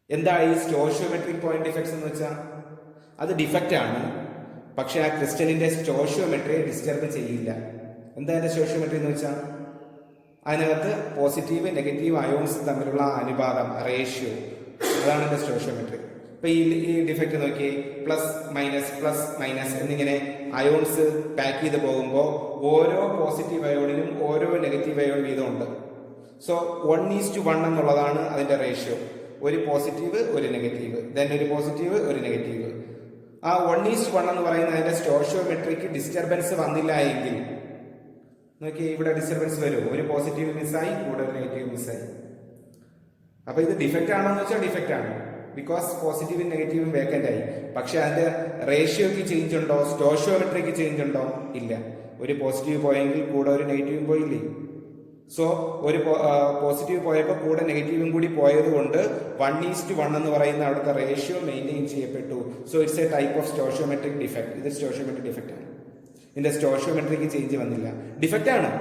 എന്താ ഈ സ്റ്റോഷിയോമെട്രിക് പോയിന്റ് ഡിഫക്ട്സ് എന്ന് വെച്ചാൽ, അത് ഡിഫക്റ്റ് ആണ്, പക്ഷെ ആ ക്രിസ്റ്റലിന്റെ സ്റ്റോഷിയോമെട്രിയെ ഡിസ്റ്റർബ് ചെയ്യില്ല. എന്താ അതിന്റെ സ്റ്റോഷിയോമെട്രി എന്ന് വെച്ചാൽ, അതിനകത്ത് പോസിറ്റീവ് നെഗറ്റീവ് അയോൺസ് തമ്മിലുള്ള അനുപാതം, റേഷ്യോ, അതാണ് എന്റെ സ്റ്റോഷിയോമെട്രി. ഇപ്പൊ ഈ ഡിഫക്റ്റ് നോക്കി, പ്ലസ് മൈനസ് എന്നിങ്ങനെ അയോൺസ് പാക്ക് ചെയ്ത് പോകുമ്പോൾ ഓരോ പോസിറ്റീവ് അയോണിനും ഓരോ നെഗറ്റീവ് അയോൺ വീതമുണ്ട്. സോ 1:1 എന്നുള്ളതാണ് അതിന്റെ റേഷ്യോ. ഒരു പോസിറ്റീവ് ഒരു നെഗറ്റീവ്, ദെൻ ഒരു പോസിറ്റീവ് ഒരു നെഗറ്റീവ്. ആ 1:1 എന്ന് പറയുന്ന അതിന്റെ സ്റ്റോഷിയോമെട്രിക്ക് ഡിസ്റ്റർബൻസ് വന്നില്ല എങ്കിൽ നോക്കി, ഇവിടെ ഡിസ്റ്റർബൻസ് വരും. ഒരു പോസിറ്റീവ് മിസ്സായി, കൂടെ ഒരു നെഗറ്റീവ് മിസ്സായി. അപ്പൊ ഇത് ഡിഫക്റ്റ് ആണോ എന്ന് വെച്ചാൽ ഡിഫക്റ്റ് ആണ്, ബിക്കോസ് പോസിറ്റീവും നെഗറ്റീവും വേക്കന്റ് ആയി. പക്ഷെ അതിന്റെ റേഷ്യോക്ക് ചേഞ്ച് ഉണ്ടോ, സ്റ്റോഷിയോമെട്രിക്ക് ചേഞ്ച് ഉണ്ടോ? ഇല്ല. ഒരു പോസിറ്റീവ് പോയെങ്കിൽ കൂടെ ഒരു നെഗറ്റീവും പോയില്ലേ. സോ ഒരു പോസിറ്റീവ് പോയപ്പോൾ കൂടെ നെഗറ്റീവും കൂടി പോയത് കൊണ്ട് 1:1 എന്ന് പറയുന്ന അവിടുത്തെ റേഷ്യോ മെയിൻറ്റെയിൻ ചെയ്യപ്പെട്ടു. So it's A type of stoichiometric defect. ഇത് സ്റ്റോഷിയോമെട്രിക് ഡിഫക്റ്റ് ആണ്. ഇതിന്റെ സ്റ്റോഷിയോമെട്രിക്ക് ചേഞ്ച് വന്നില്ല, ഡിഫക്റ്റ് ആണ്.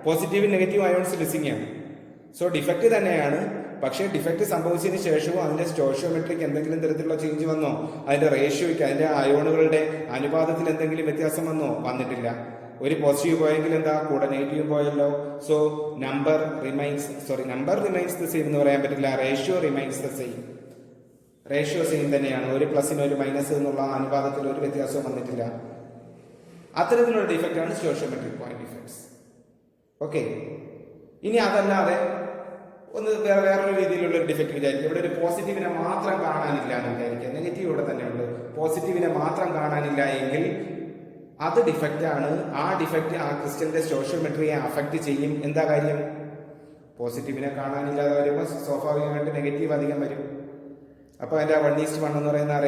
പോസിറ്റീവ് നെഗറ്റീവ് അയോൺസ് മിസ്സിംഗ് ആണ്. സോ ഡിഫക്റ്റ് തന്നെയാണ്, പക്ഷേ ഡിഫക്റ്റ് സംഭവിച്ചതിന് ശേഷവും അതിന്റെ സ്റ്റോഷിയോമെട്രിക്ക് എന്തെങ്കിലും തരത്തിലുള്ള ചേഞ്ച് വന്നോ, അതിന്റെ റേഷ്യോയ്ക്ക്, അതിന്റെ അയോണുകളുടെ അനുപാതത്തിൽ എന്തെങ്കിലും വ്യത്യാസം വന്നോ? വന്നിട്ടില്ല. ഒരു പോസിറ്റീവ് പോയെങ്കിൽ എന്താ, കൂടെ നെഗറ്റീവ് പോയല്ലോ. So number remains the same എന്ന് പറയാൻ പറ്റില്ല, ratio remains the same. Ratio same തന്നെയാണ്. ഒരു പ്ലസിന് ഒരു മൈനസ് എന്നുള്ള അനുപാതത്തിൽ ഒരു വ്യത്യാസവും വന്നിട്ടില്ല. അത്തരത്തിലുള്ള ഡിഫക്റ്റ് ആണ് സ്റ്റോഷിയോമെട്രിക് പോയിന്റ് ഡിഫക്ട്സ്. ഓക്കെ, ഇനി അതല്ലാതെ ഒന്ന് വേറൊരു രീതിയിലുള്ള ഒരു ഡിഫക്റ്റ് വിചാരിക്കും. ഇവിടെ ഒരു പോസിറ്റീവിനെ മാത്രം കാണാനില്ല എന്ന് വിചാരിക്കുക, നെഗറ്റീവ് ഇവിടെ തന്നെ ഉണ്ട്, പോസിറ്റീവിനെ മാത്രം കാണാനില്ല എങ്കിൽ അത് ഡിഫക്റ്റ് ആണ്. ആ ഡിഫക്റ്റ് ആ ക്രിസ്റ്റലിന്റെ സ്റ്റോഷിയോമെട്രിയെ അഫക്റ്റ് ചെയ്യും. എന്താ കാര്യം? പോസിറ്റീവിനെ കാണാനില്ലാതെ വരുമ്പോൾ സ്വാഭാവികമായിട്ട് നെഗറ്റീവ് അധികം വരും. അപ്പൊ അതിന്റെ 1:1 എന്ന് പറയുന്ന ആ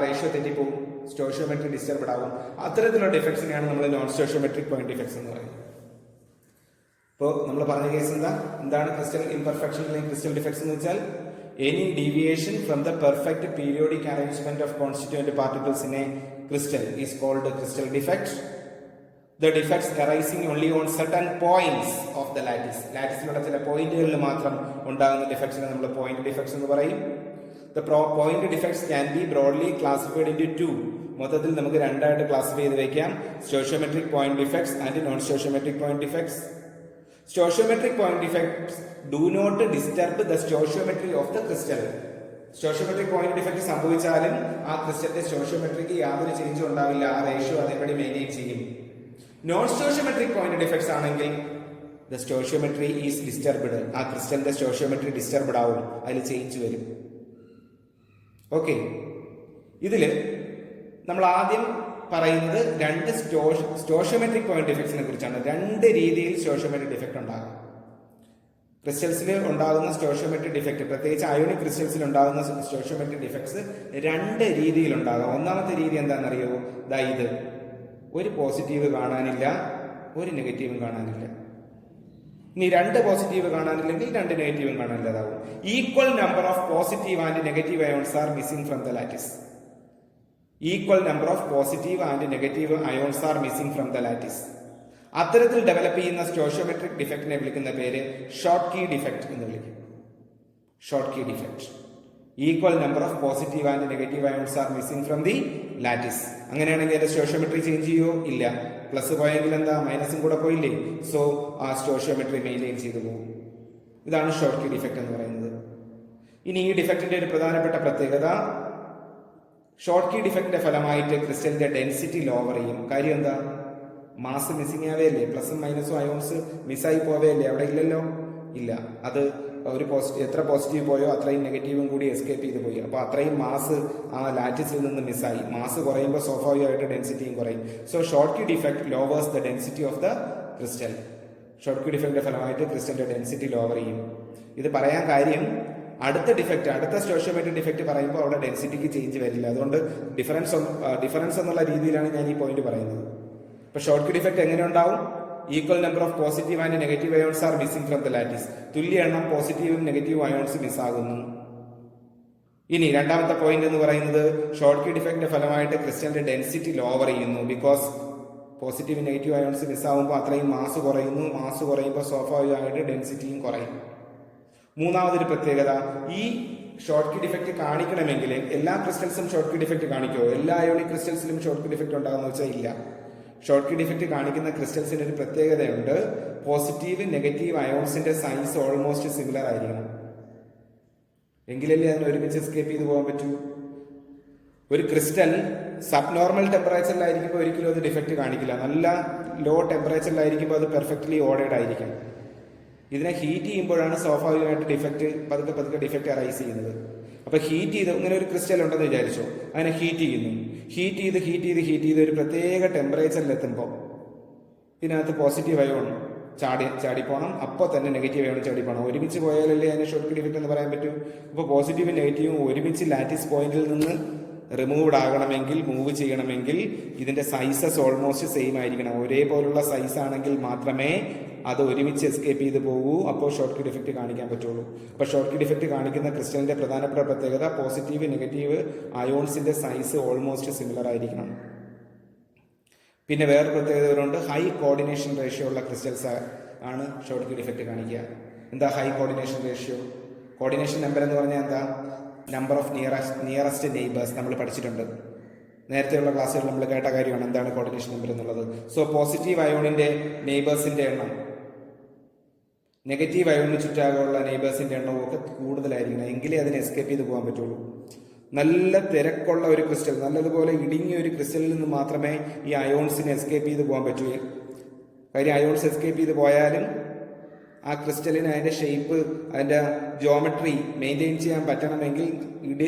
റേഷ്യോ തെറ്റിപ്പോവും, സ്റ്റോഷിയോമെട്രി ഡിസ്റ്റർബ് ആവും. അത്തരത്തിലുള്ള ഡിഫക്ട്സിനെയാണ് നമ്മൾ നോൺ സ്റ്റോഷിയോമെട്രിക് പോയിന്റ് ഡിഫക്ട്സ് എന്ന് പറയുന്നത്. ഇപ്പോൾ നമ്മൾ പറഞ്ഞ കേസ് എന്താണ് ക്രിസ്റ്റൽ ഇംപെർഫെക്ഷൻ അല്ലെങ്കിൽ ക്രിസ്റ്റൽ ഡിഫക്ട്സ് എന്ന് വെച്ചാൽ, any deviation from the perfect periodic arrangement of constituent particles in A crystal is called a crystal defect. The defects arising only on certain points of the lattice. ലാറ്റിസിലുള്ള ചില പോയിന്റുകളിൽ മാത്രം ഉണ്ടാകുന്ന ഡിഫക്ട്സിനെ നമ്മൾ point defects എന്ന് പറയും. The point defects can be broadly classified into two. മൊത്തത്തിൽ നമുക്ക് രണ്ടായിട്ട് ക്ലാസിഫൈ ചെയ്ത് വെക്കാം, stoichiometric point defects and non stoichiometric point defects. Stoichiometric point defects do not disturb the stoichiometry of the crystal. Stoichiometric point defect സംഭവിച്ചാലും ആ ക്രിസ്റ്റലിന്റെ സ്റ്റോഷിയോമെട്രിക്ക് യാതൊരു ചേഞ്ചും ഉണ്ടാവില്ല, ആ റേഷ്യോ അതേപടി മെയിൻറ്റെയിൻ ചെയ്യും. നോൺ സ്റ്റോഷിയോമെട്രിക് പോയിന്റ് ഡിഫക്ട്സ് ആണെങ്കിൽ ദ സ്റ്റോഷിയോമെട്രി ഈസ് ഡിസ്റ്റർബ്ഡ്, ആ ക്രിസ്റ്റലിന്റെ സ്റ്റോഷിയോമെട്രി disturbed ആവും, അതിൽ ചേഞ്ച് വരും. ഓക്കെ, ഇതില് നമ്മൾ ആദ്യം പറയുന്നത് രണ്ട് സ്റ്റോഷിയോമെട്രിക് പോയിന്റ് ഡിഫക്ട്സിനെ കുറിച്ചാണ്. രണ്ട് രീതിയിൽ സ്റ്റോഷിയോമെട്രിക് ഡിഫക്ട് ഉണ്ടാകും. ക്രിസ്റ്റൽസിൽ ഉണ്ടാകുന്ന സ്റ്റോഷിയോമെട്രിക് ഡിഫക്ട്, പ്രത്യേകിച്ച് അയോണിക് ക്രിസ്റ്റൽസിൽ ഉണ്ടാകുന്ന സ്റ്റോഷിയോമെട്രിക് ഡിഫക്ട്സ് രണ്ട് രീതിയിൽ ഉണ്ടാകാം. ഒന്നാമത്തെ രീതി എന്താണെന്നറിയോ? ഇത് ഒരു പോസിറ്റീവ് കാണാനില്ല, ഒരു നെഗറ്റീവും കാണാനില്ല. ഇനി രണ്ട് പോസിറ്റീവ് കാണാനില്ലെങ്കിൽ രണ്ട് നെഗറ്റീവും കാണാനില്ലാതാവും. Equal number of positive and negative ions are missing from the lattice. Equal number of positive and negative ions are missing from the lattice. അത്തരത്തിൽ ഡെവലപ്പ് ചെയ്യുന്ന സ്റ്റോഷിയോമെട്രിക് ഡിഫക്റ്റിനെ വിളിക്കുന്ന പേര് ഷോർട്ട് കീ ഡിഫക്ട് എന്ന് വിളിക്കും. Schottky defect. Equal number of positive and negative ions are missing from the lattice. അങ്ങനെയാണെങ്കിൽ അതിന്റെ സ്റ്റോഷിയോമെട്രി change ചെയ്യുമോ? ഇല്ല. പ്ലസ് പോയെങ്കിൽ എന്താ, മൈനസും കൂടെ പോയില്ലേ? സോ ആ സ്റ്റോഷിയോമെട്രി മെയിൻറ്റെയിൻ ചെയ്തു പോകും. ഇതാണ് ഷോർട്ട് കീ ഡിഫക്ട് എന്ന് പറയുന്നത്. ഇനി ഈ ഡിഫക്റ്റിന്റെ ഒരു പ്രധാനപ്പെട്ട പ്രത്യേകത, ഷോർട്ട് കീ ഡിഫക്റ്റിന്റെ ഫലമായിട്ട് ക്രിസ്റ്റലിന്റെ ഡെൻസിറ്റി ലോവർ ചെയ്യും. കാര്യം എന്താ? മാസ് മിസ്സിംഗ് ആവേയല്ലേ, പ്ലസും മൈനസും അയോൺസ് മിസ്സായി പോവേയല്ലേ, അവിടെ ഇല്ലല്ലോ, ഇല്ല. അത് ഒരു എത്ര പോസിറ്റീവ് പോയോ അത്രയും നെഗറ്റീവും കൂടി എസ്കേപ്പ് ചെയ്ത് പോയി. അപ്പോൾ അത്രയും മാസ് ആ ലാറ്റിസിൽ നിന്ന് മിസ്സായി. മാസ് കുറയുമ്പോൾ സ്വാഭാവികമായിട്ട് ഡെൻസിറ്റിയും കുറയും. So Schottky defect lowers the density of the crystal. Schottky ഡിഫക്റ്റിന്റെ ഫലമായിട്ട് ക്രിസ്റ്റലിന്റെ ഡെൻസിറ്റി ലോവർ ചെയ്യും. ഇത് പറയാൻ കാര്യം, അടുത്ത സ്റ്റോഷിയോമെട്രിക് ഡിഫക്റ്റ് പറയുമ്പോൾ അവിടെ ഡെൻസിറ്റിക്ക് ചേഞ്ച് വരില്ല. അതുകൊണ്ട് ഡിഫറൻസ് എന്നുള്ള രീതിയിലാണ് ഞാൻ ഈ പോയിന്റ് പറയുന്നത്. ഇപ്പൊ ഷോർട്ട് കീ ഡിഫക്റ്റ് എങ്ങനെ ഉണ്ടാവും? Equal number of positive and negative ions are missing from the lattice. തുല്യ എണ്ണം പോസിറ്റീവും നെഗറ്റീവും അയോൺസ് മിസ്സാകുന്നു. ഇനി രണ്ടാമത്തെ പോയിന്റ് എന്ന് പറയുന്നത്, ഷോർട്ട് കീ ഡിഫക്റ്റിന്റെ ഫലമായിട്ട് ക്രിസ്റ്റലിന്റെ ഡെൻസിറ്റി ലോവർ ചെയ്യുന്നു. ബിക്കോസ് പോസിറ്റീവ് നെഗറ്റീവ് അയോൺസ് മിസ്സാകുമ്പോൾ അത്രയും മാസ് കുറയുന്നു. മാസ് കുറയുമ്പോൾ സ്വാഭാവികമായിട്ട് ഡെൻസിറ്റിയും കുറയും. മൂന്നാമതൊരു പ്രത്യേകത, ഈ ഷോർട്ട് കീ ഡിഫക്റ്റ് കാണിക്കണമെങ്കിൽ എല്ലാ ക്രിസ്റ്റൽസും ഷോർട്ട് കീ ഡിഫക്റ്റ് കാണിക്കുമോ? എല്ലാ അയോണിക് ക്രിസ്റ്റൽസിലും ഷോർട്ട് കീ ഡിഫക്റ്റ് ഉണ്ടാകുന്ന വെച്ചാൽ ഇല്ല. ഷോർട്ട് കീ ഡിഫക്റ്റ് കാണിക്കുന്ന ക്രിസ്റ്റൽസിന് ഒരു പ്രത്യേകതയുണ്ട്. പോസിറ്റീവ് നെഗറ്റീവ് അയോൺസിന്റെ സൈസ് ഓൾമോസ്റ്റ് സിമിലർ ആയിരിക്കണം. എങ്കിലല്ലേ അതിന് ഒരുമിച്ച് എസ്കേപ്പ് ചെയ്ത് പോകാൻ പറ്റൂ. ഒരു ക്രിസ്റ്റൽ സബ് നോർമൽ ടെമ്പറേച്ചറിലായിരിക്കുമ്പോൾ ഒരിക്കലും അത് ഡിഫക്റ്റ് കാണിക്കില്ല. നല്ല ലോ ടെമ്പറേച്ചറിലായിരിക്കുമ്പോൾ അത് പെർഫെക്റ്റ്ലി ഓർഡേഡ് ആയിരിക്കും. ഇതിനെ ഹീറ്റ് ചെയ്യുമ്പോഴാണ് സ്വാഭാവികമായിട്ട് പതുക്കെ ഡിഫക്റ്റ് അറൈസ് ചെയ്യുന്നത്. അപ്പൊ ഹീറ്റ് ചെയ്ത് ഇങ്ങനെ ഒരു ക്രിസ്റ്റൽ ഉണ്ടെന്ന് വിചാരിച്ചോ, അതിനെ ഹീറ്റ് ചെയ്യുന്നു. ഹീറ്റ് ചെയ്ത് ഒരു പ്രത്യേക ടെമ്പറേച്ചറിലെത്തുമ്പോൾ ഇതിനകത്ത് പോസിറ്റീവ് അയോൺ ചാടിപ്പോണം, അപ്പോൾ തന്നെ നെഗറ്റീവ് അയോൺ ചാടിപ്പോണം. ഒരുമിച്ച് പോയാലല്ലേ അതിനെ ഷോർട്ട് കീ ഡിഫക്റ്റ് എന്ന് പറയാൻ പറ്റൂ. അപ്പോൾ പോസിറ്റീവും നെഗറ്റീവും ഒരുമിച്ച് ലാറ്റിസ് പോയിന്റിൽ നിന്ന് റിമൂവ്ഡ് ആകണമെങ്കിൽ, മൂവ് ചെയ്യണമെങ്കിൽ ഇതിന്റെ സൈസസ് ഓൾമോസ്റ്റ് സെയിം ആയിരിക്കണം. ഒരേപോലുള്ള സൈസ് ആണെങ്കിൽ മാത്രമേ അത് ഒരുമിച്ച് എസ്കേപ്പ് ചെയ്ത് പോകൂ. അപ്പോൾ ഷോർട്ട് കീ ഡിഫക്റ്റ് കാണിക്കാൻ പറ്റുള്ളൂ. അപ്പോൾ ഷോർട്ട് കീ ഡിഫക്റ്റ് കാണിക്കുന്ന ക്രിസ്റ്റലിന്റെ പ്രധാനപ്പെട്ട പ്രത്യേകത, പോസിറ്റീവ് നെഗറ്റീവ് അയോൺസിന്റെ സൈസ് ഓൾമോസ്റ്റ് സിമിലർ ആയിരിക്കണം. പിന്നെ വേറെ പ്രത്യേകതകളുണ്ട്. ഹൈ കോർഡിനേഷൻ റേഷ്യോ ഉള്ള ക്രിസ്റ്റൽസ് ആണ് ഷോർട്ട് കീ ഡിഫക്റ്റ് കാണിക്കുക. എന്താ high coordination ratio? Coordination number എന്ന് പറഞ്ഞാൽ എന്താ? നമ്പർ ഓഫ് നിയറസ്റ്റ് നെയ്ബേഴ്സ് നമ്മൾ പഠിച്ചിട്ടുണ്ട്. നേരത്തെയുള്ള ക്ലാസ്സുകൾ നമ്മൾ കേട്ട കാര്യമാണ് എന്താണ് കോർഡിനേഷൻ നമ്പർ എന്നുള്ളത്. സോ പോസിറ്റീവ് അയോണിന്റെ നെയ്ബേഴ്സിന്റെ എണ്ണം, നെഗറ്റീവ് അയോണിന് ചുറ്റാകുള്ള നെയ്ബേഴ്സിന്റെ എണ്ണവും ഒക്കെ കൂടുതലായിരിക്കണം. എങ്കിലേ അതിന് എസ്കേപ്പ് ചെയ്ത് പോകാൻ പറ്റുള്ളൂ. നല്ല തിരക്കുള്ള ഒരു ക്രിസ്റ്റൽ, നല്ലതുപോലെ ഇടുങ്ങിയ ഒരു ക്രിസ്റ്റലിൽ നിന്ന് മാത്രമേ ഈ അയോൺസിന് എസ്കേപ്പ് ചെയ്ത് പോകാൻ പറ്റൂ. കാര്യം അയോൺസ് എസ്കേപ്പ് ചെയ്ത് പോയാലും ആ ക്രിസ്റ്റലിന് അതിന്റെ ഷേപ്പ്, അതിന്റെ ജോമെട്രി മെയിൻറ്റെയിൻ ചെയ്യാൻ പറ്റണമെങ്കിൽ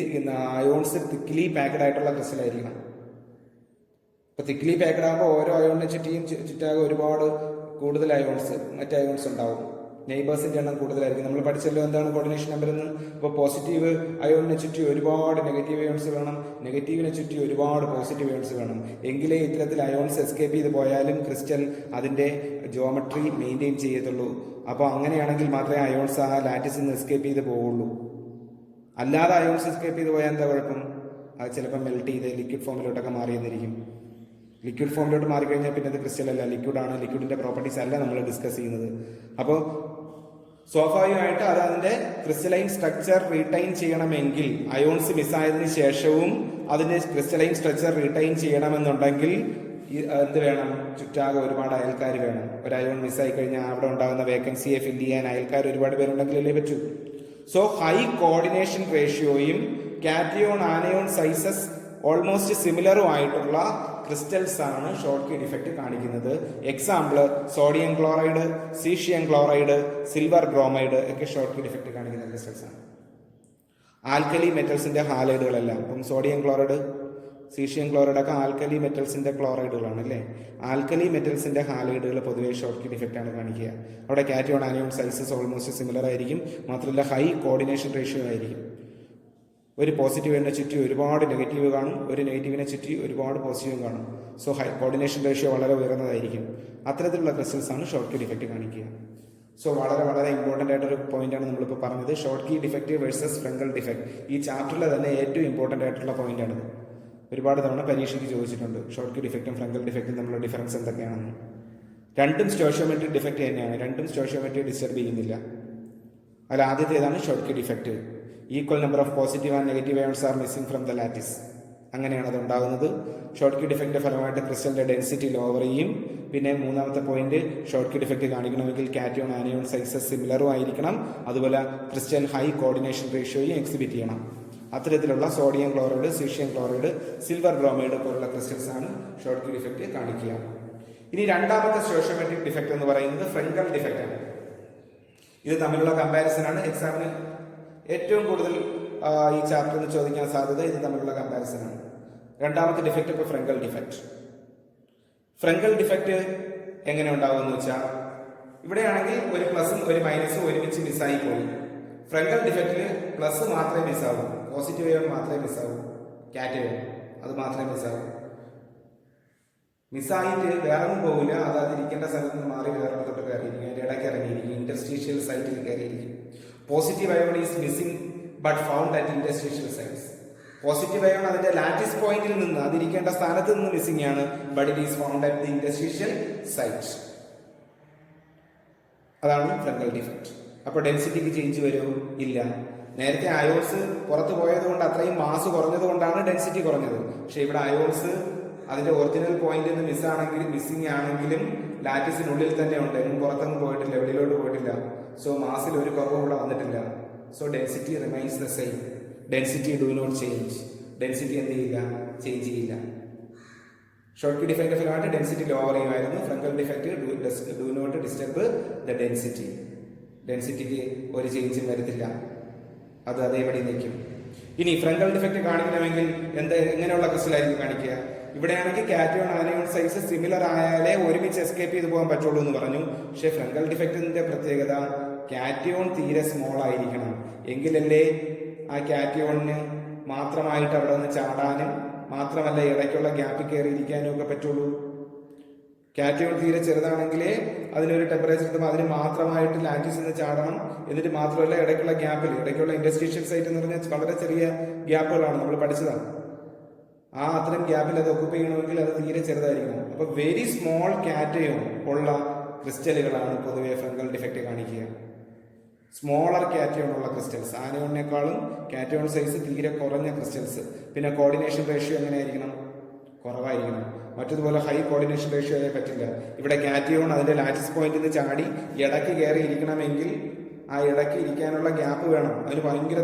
അയോൺസ് തിക്ലി പാക്ഡ് ആയിട്ടുള്ള ക്രിസ്റ്റൽ ആയിരിക്കണം. അപ്പൊ തിക്ലി പാക്ഡ് ആകുമ്പോൾ ഓരോ അയോണിനെ ചുറ്റാകെ ഒരുപാട് കൂടുതൽ മറ്റ് അയോൺസ് ഉണ്ടാവും. നെയ്ബേഴ്സിന്റെ എണ്ണം കൂടുതലായിരിക്കും. നമ്മൾ പഠിച്ചല്ലോ എന്താണ് കോർഡിനേഷൻ നമ്പർ എന്ന്. അപ്പോൾ പോസിറ്റീവ് അയോണിനെ ചുറ്റി ഒരുപാട് നെഗറ്റീവ് അയോൺസ് വേണം, നെഗറ്റീവിനെ ചുറ്റി ഒരുപാട് പോസിറ്റീവ് അയോൺസ് വേണം. എങ്കിലേ ഇത്തരത്തിൽ അയോൺസ് എസ്കേപ്പ് ചെയ്ത് പോയാലും ക്രിസ്റ്റൽ അതിന്റെ ജോമെട്രി മെയിൻറ്റെയിൻ ചെയ്യത്തുള്ളൂ. അപ്പോൾ അങ്ങനെയാണെങ്കിൽ മാത്രമേ അയോൺസ് ആ ലാറ്റിസിൽ നിന്ന് എസ്കേപ്പ് ചെയ്ത് പോവുള്ളൂ. അല്ലാതെ അയോൺസ് എസ്കേപ്പ് ചെയ്ത് പോയാൽ എന്താ കുഴപ്പം? അത് ചിലപ്പോൾ മെൽറ്റ് ചെയ്ത് ലിക്വിഡ് ഫോമിലോട്ടൊക്കെ മാറിയെന്നിരിക്കും. ലിക്വിഡ് ഫോമിലോട്ട് മാറിക്കഴിഞ്ഞാൽ പിന്നെ അത് ക്രിസ്റ്റൽ അല്ല, ലിക്വിഡാണ്. ലിക്വിഡിന്റെ പ്രോപ്പർട്ടീസ് അല്ല നമ്മൾ ഡിസ്കസ് ചെയ്യുന്നത്. അപ്പോൾ സ്വാഭാവികമായിട്ട് അത് അതിന്റെ ക്രിസ്റ്റലൈൻ സ്ട്രക്ചർ റീടൈൻ ചെയ്യണമെങ്കിൽ, അയോൺസ് മിസ്സായതിനു ശേഷവും അതിന്റെ ക്രിസ്റ്റലൈൻ സ്ട്രക്ചർ റീടൈൻ ചെയ്യണമെന്നുണ്ടെങ്കിൽ എന്ത് വേണം, ചുറ്റാകെ ഒരുപാട് അയൽക്കാർ വേണം. ഒരു അയോൺ മിസ്സായി കഴിഞ്ഞാൽ അവിടെ ഉണ്ടാകുന്ന വേക്കൻസിയെ ഫില്ല് ചെയ്യാൻ അയൽക്കാർ ഒരുപാട് പേരുണ്ടെങ്കിലല്ലേ പറ്റൂ. സോ ഹൈ കോർഡിനേഷൻ റേഷ്യോയും കാറ്റയോൺ ആനയോൺ സൈസസ് ഓൾമോസ്റ്റ് സിമിലറും ആയിട്ടുള്ള ക്രിസ്റ്റൽസ് ആണ് ഷോർട്ട് കീ ഡിഫക്റ്റ് കാണിക്കുന്നത്. Example sodium chloride, caesium chloride, silver bromide ഒക്കെ ഷോർട്ട് കീ ഡിഫക്റ്റ് കാണിക്കുന്ന ക്രിസ്റ്റൽസ് ആണ്. ആൽക്കലി മെറ്റൽസിന്റെ ഹാലൈഡുകളെല്ലാം, ഇപ്പം സോഡിയം ക്ലോറൈഡ്, സീഷ്യം ക്ലോറൈഡ് ഒക്കെ ആൽക്കലി മെറ്റൽസിന്റെ ക്ലോറൈഡുകളാണ് അല്ലേ. ആൽക്കലി മെറ്റൽസിന്റെ ഹാലൈഡുകൾ പൊതുവെ ഷോർട്ട് കീ ഡിഫക്റ്റ് ആണ് കാണിക്കുക. അവിടെ cation anion sizes almost similar ആയിരിക്കും. മാത്രമല്ല ഹൈ കോർഡിനേഷൻ റേഷ്യോ ആയിരിക്കും. ഒരു പോസിറ്റീവിനെ ചുറ്റി ഒരുപാട് നെഗറ്റീവ് കാണും, ഒരു നെഗറ്റീവിനെ ചുറ്റി ഒരുപാട് പോസിറ്റീവും കാണും. സോ ഹൈ കോർഡിനേഷൻ റേഷ്യോ വളരെ ഉയർന്നതായിരിക്കും. അത്തരത്തിലുള്ള ക്രിസ്റ്റൽസ് ആണ് ഷോർട്ട് കീ ഡിഫക്റ്റ് കാണിക്കുക. സോ വളരെ ഇമ്പോർട്ടൻ്റ് ആയിട്ടൊരു പോയിന്റാണ് നമ്മളിപ്പോൾ പറഞ്ഞത്, Schottky defect versus Frenkel defect. ഈ ചാപ്റ്ററിലെ തന്നെ ഏറ്റവും ഇമ്പോർട്ടൻ്റ് ആയിട്ടുള്ള പോയിന്റാണിത്. ഒരുപാട് തവണ പരീക്ഷയ്ക്ക് ചോദിച്ചിട്ടുണ്ട് ഷോർട്ട് കീ ഡിഫക്റ്റും ഫ്രങ്കൽ ഡിഫക്റ്റും തമ്മിലുള്ള ഡിഫറൻസ് എന്തൊക്കെയാണെന്ന്. രണ്ടും സ്റ്റോഷിയോമെട്രിക് ഡിഫക്റ്റ് തന്നെയാണ്, രണ്ടും സ്റ്റോഷിയോമെട്രി ഡിസ്റ്റർബ് ചെയ്യുന്നില്ല. അതിൽ ആദ്യത്തേതാണ് Schottky defect. Equal number of positive and negative ions are missing from the lattice. അങ്ങനെയാണ് അത് ഉണ്ടാകുന്നത്. ഷോർട്ട് കീ ഡിഫക്റ്റിന്റെ ഫലമായിട്ട് ക്രിസ്റ്റലിന്റെ ഡെൻസിറ്റി ലോവർ ചെയ്യും. പിന്നെ മൂന്നാമത്തെ പോയിന്റ്, ഷോർട്ട് കീ ഡിഫക്റ്റ് കാണിക്കണമെങ്കിൽ കാറ്റയോൺ ആനയോൺ സൈസസ് സിമിലറും ആയിരിക്കണം. അതുപോലെ ക്രിസ്റ്റൽ ഹൈ കോർഡിനേഷൻ റേഷ്യോയും എക്സിബിറ്റ് ചെയ്യണം. അത്തരത്തിലുള്ള sodium chloride, caesium chloride, silver bromide പോലുള്ള ക്രിസ്റ്റൽസ് ആണ് ഷോർട്ട് കീ ഡിഫക്റ്റ് കാണിക്കുക. ഇനി രണ്ടാമത്തെ സ്റ്റോഷിയോമെട്രിക് ഡിഫക്റ്റ് എന്ന് പറയുന്നത് ഫ്രങ്കൽ ഡിഫക്റ്റ് ആണ്. ഇത് തമ്മിലുള്ള കമ്പാരിസൺ ആണ് എക്സാമിന് ഏറ്റവും കൂടുതൽ ഈ ചാപ്റ്ററിൽ ചോദിക്കാൻ സാധ്യത. ഇത് തമ്മിലുള്ള കമ്പാരിസൺ ആണ്. രണ്ടാമത്തെ ഡിഫക്റ്റ് ഇപ്പോൾ ഫ്രങ്കൽ ഡിഫക്റ്റ്. ഫ്രങ്കൽ ഡിഫക്റ്റ് എങ്ങനെ ഉണ്ടാവുമെന്ന് വെച്ചാൽ, ഇവിടെയാണെങ്കിൽ ഒരു പ്ലസും ഒരു മൈനസും ഒരുമിച്ച് മിസ്സായി പോയി. ഫ്രങ്കൽ ഡിഫക്റ്റിൽ പ്ലസ് മാത്രമേ മിസ്സാവൂ, പോസിറ്റീവ് അയോൺ മാത്രമേ മിസ്സാവൂ, കാറ്റയോൺ അത് മാത്രമേ മിസ്സാവൂ. മിസ്സായിട്ട് വേറെ ഒന്നും പോകില്ല, അത് അതിരിക്കേണ്ട സ്ഥലത്ത് നിന്ന് മാറി വേറെ തൊട്ട് കയറിയിരിക്കും, അതിൻ്റെ ഇടയ്ക്ക് ഇറങ്ങിയിരിക്കും, ഇന്റർസ്റ്റീഷ്യൽ സൈറ്റിൽ കയറിയിരിക്കും. Positive ion is missing but found at interstitial sites. Positive ion അതിന്റെ ലാറ്റിസ് പോയിന്റിൽ നിന്ന്, അതിരിക്കേണ്ട സ്ഥാനത്ത് നിന്ന് മിസ്സിംഗ് ആണ്, but it is found at the interstitial site. അതാണ് ഫ്രങ്കൽ ഡിഫക്റ്റ്. അപ്പോൾ ഡെൻസിറ്റിക്ക് ചേഞ്ച് വരുമോ? ഇല്ല. നേരത്തെ അയോൺസ് പുറത്ത് പോയത് കൊണ്ട്, അത്രയും മാസ് കുറഞ്ഞത് കൊണ്ടാണ് ഡെൻസിറ്റി കുറഞ്ഞത്. പക്ഷെ ഇവിടെ അയോൺസ് അതിന്റെ ഒറിജിനൽ പോയിന്റിൽ നിന്ന് മിസ്സിംഗ് ആണെങ്കിലും ലാറ്റിസിനുള്ളിൽ തന്നെ ഉണ്ട്, എങ്ങും പുറത്തൊന്നും പോയിട്ടില്ല, വെളിയിലോട്ട് പോയിട്ടില്ല. സോ മാസിൽ ഒരു കുറവ് ഇവിടെ വന്നിട്ടില്ല. So density remains the same. Density do not change. ഡെൻസിറ്റി എന്ത് ചെയ്യില്ല? ചേഞ്ച് ചെയ്യില്ല. ഷോർട്ട് കീ ഡിഫക്റ്റ് ഫലമായിട്ട് ഡെൻസിറ്റി ലോവർ ചെയ്യുമായിരുന്നു. Frenkel defect do not disturb the density. ഡെൻസിറ്റിക്ക് ഒരു ചേഞ്ചും വരത്തില്ല, അത് അതേപടി നിൽക്കും. ഇനി ഫ്രങ്കൽ ഡിഫക്റ്റ് കാണിക്കണമെങ്കിൽ എങ്ങനെയുള്ള ക്രിസ്റ്റലായിരിക്കും കാണിക്കുക? ഇവിടെയാണെങ്കിൽ കാറ്റയോൺ ആനയോൺ സൈസ് സിമിലർ ആയാലേ ഒരുമിച്ച് എസ്കേപ്പ് ചെയ്ത് പോകാൻ പറ്റുള്ളൂ എന്ന് പറഞ്ഞു. പക്ഷെ ഫ്രങ്കൽ ഡിഫക്റ്റിന്റെ പ്രത്യേകത കാറ്റയോൺ തീരെ സ്മോൾ ആയിരിക്കണം, എങ്കിലല്ലേ ആ കാറ്റയോണിന് മാത്രമായിട്ട് അവിടെ നിന്ന് ചാടാനും മാത്രമല്ല ഇടയ്ക്കുള്ള ഗ്യാപ്പിൽ കയറിയിരിക്കാനും ഒക്കെ പറ്റുള്ളൂ. കാറ്റയോൺ തീരെ ചെറുതാണെങ്കിലേ അതിനൊരു ടെമ്പറേച്ചർ എത്തുമ്പോൾ അതിന് മാത്രമായിട്ട് ലാറ്റിസിൽ നിന്ന് ചാടണം. എന്നിട്ട് മാത്രമല്ല ഇടയ്ക്കുള്ള ഗ്യാപ്പിൽ, ഇടയ്ക്കുള്ള ഇൻഡസ്ട്രീഷ്യൽ സൈറ്റ് എന്ന് പറഞ്ഞാൽ വളരെ ചെറിയ ഗ്യാപ്പുകളാണ്, നമ്മൾ പഠിച്ചതാണ്. ആ അത്തരം ഗ്യാപ്പിൽ അത് ഒക്കുപ്പൈ ചെയ്യണമെങ്കിൽ അത് തീരെ ചെറുതായിരിക്കണം. അപ്പൊ വെരി സ്മോൾ കാറ്റയോൺ ഉള്ള ക്രിസ്റ്റലുകളാണ് പൊതുവെ ഫ്രങ്കൽ ഡിഫക്റ്റ് കാണിക്കുക. സ്മോളർ കാറ്റയോൺ ഉള്ള ക്രിസ്റ്റൽസ്, ആനയോണിനേക്കാളും കാറ്റയോൺ സൈസ് തീരെ കുറഞ്ഞ ക്രിസ്റ്റൽസ്. പിന്നെ കോർഡിനേഷൻ റേഷ്യോ എങ്ങനെയായിരിക്കണം? കുറവായിരിക്കണം. മറ്റതുപോലെ ഹൈ കോർഡിനേഷൻ റേഷ്യോ ആയാൽ പറ്റില്ല. ഇവിടെ കാറ്റയോൺ അതിന്റെ ലാറ്റിസ് പോയിന്റിൽ നിന്ന് ചാടി ഇടയ്ക്ക് കയറി ഇരിക്കണമെങ്കിൽ ആ ഇടയ്ക്ക് ഇരിക്കാനുള്ള ഗ്യാപ്പ് വേണം. അതിന് ഭയങ്കര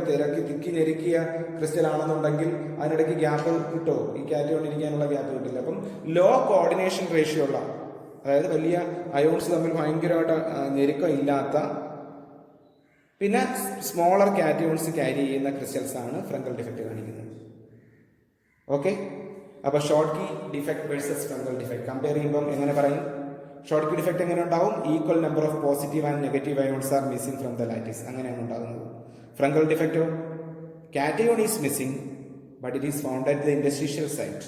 തിക്കി ഞെരുക്കിയ ക്രിസ്റ്റൽ ആണെന്നുണ്ടെങ്കിൽ അതിനിടയ്ക്ക് ഗ്യാപ്പ് കിട്ടുമോ? ഈ കാറ്റയോൺ ഇരിക്കാനുള്ള ഗ്യാപ്പ് കിട്ടില്ല. അപ്പം ലോ കോർഡിനേഷൻ റേഷ്യോ ഉള്ള, അതായത് വലിയ അയോൺസ് തമ്മിൽ ഭയങ്കരമായിട്ട് ഞെരുക്കം ഇല്ലാത്ത, പിന്നെ സ്മോളർ കാറ്റയോൺസ് ക്യാരി ചെയ്യുന്ന ക്രിസ്റ്റൽസ് ആണ് ഫ്രങ്കൽ ഡിഫക്റ്റ് കാണിക്കുന്നത്. ഓക്കെ, അപ്പൊ Schottky defect versus Frenkel defect compare ചെയ്യുമ്പോൾ എങ്ങനെ പറയും? ഷോർട്ട് കീ ഡിഫക്ട് എങ്ങനെ ഉണ്ടാവും? Equal number of positive and negative ions are missing from the lattice. അങ്ങനെയാണ് ഉണ്ടാകുന്നത്. ഫ്രങ്കൽ ഡിഫക്റ്റോ, cation is missing but it is found at the interstitial site.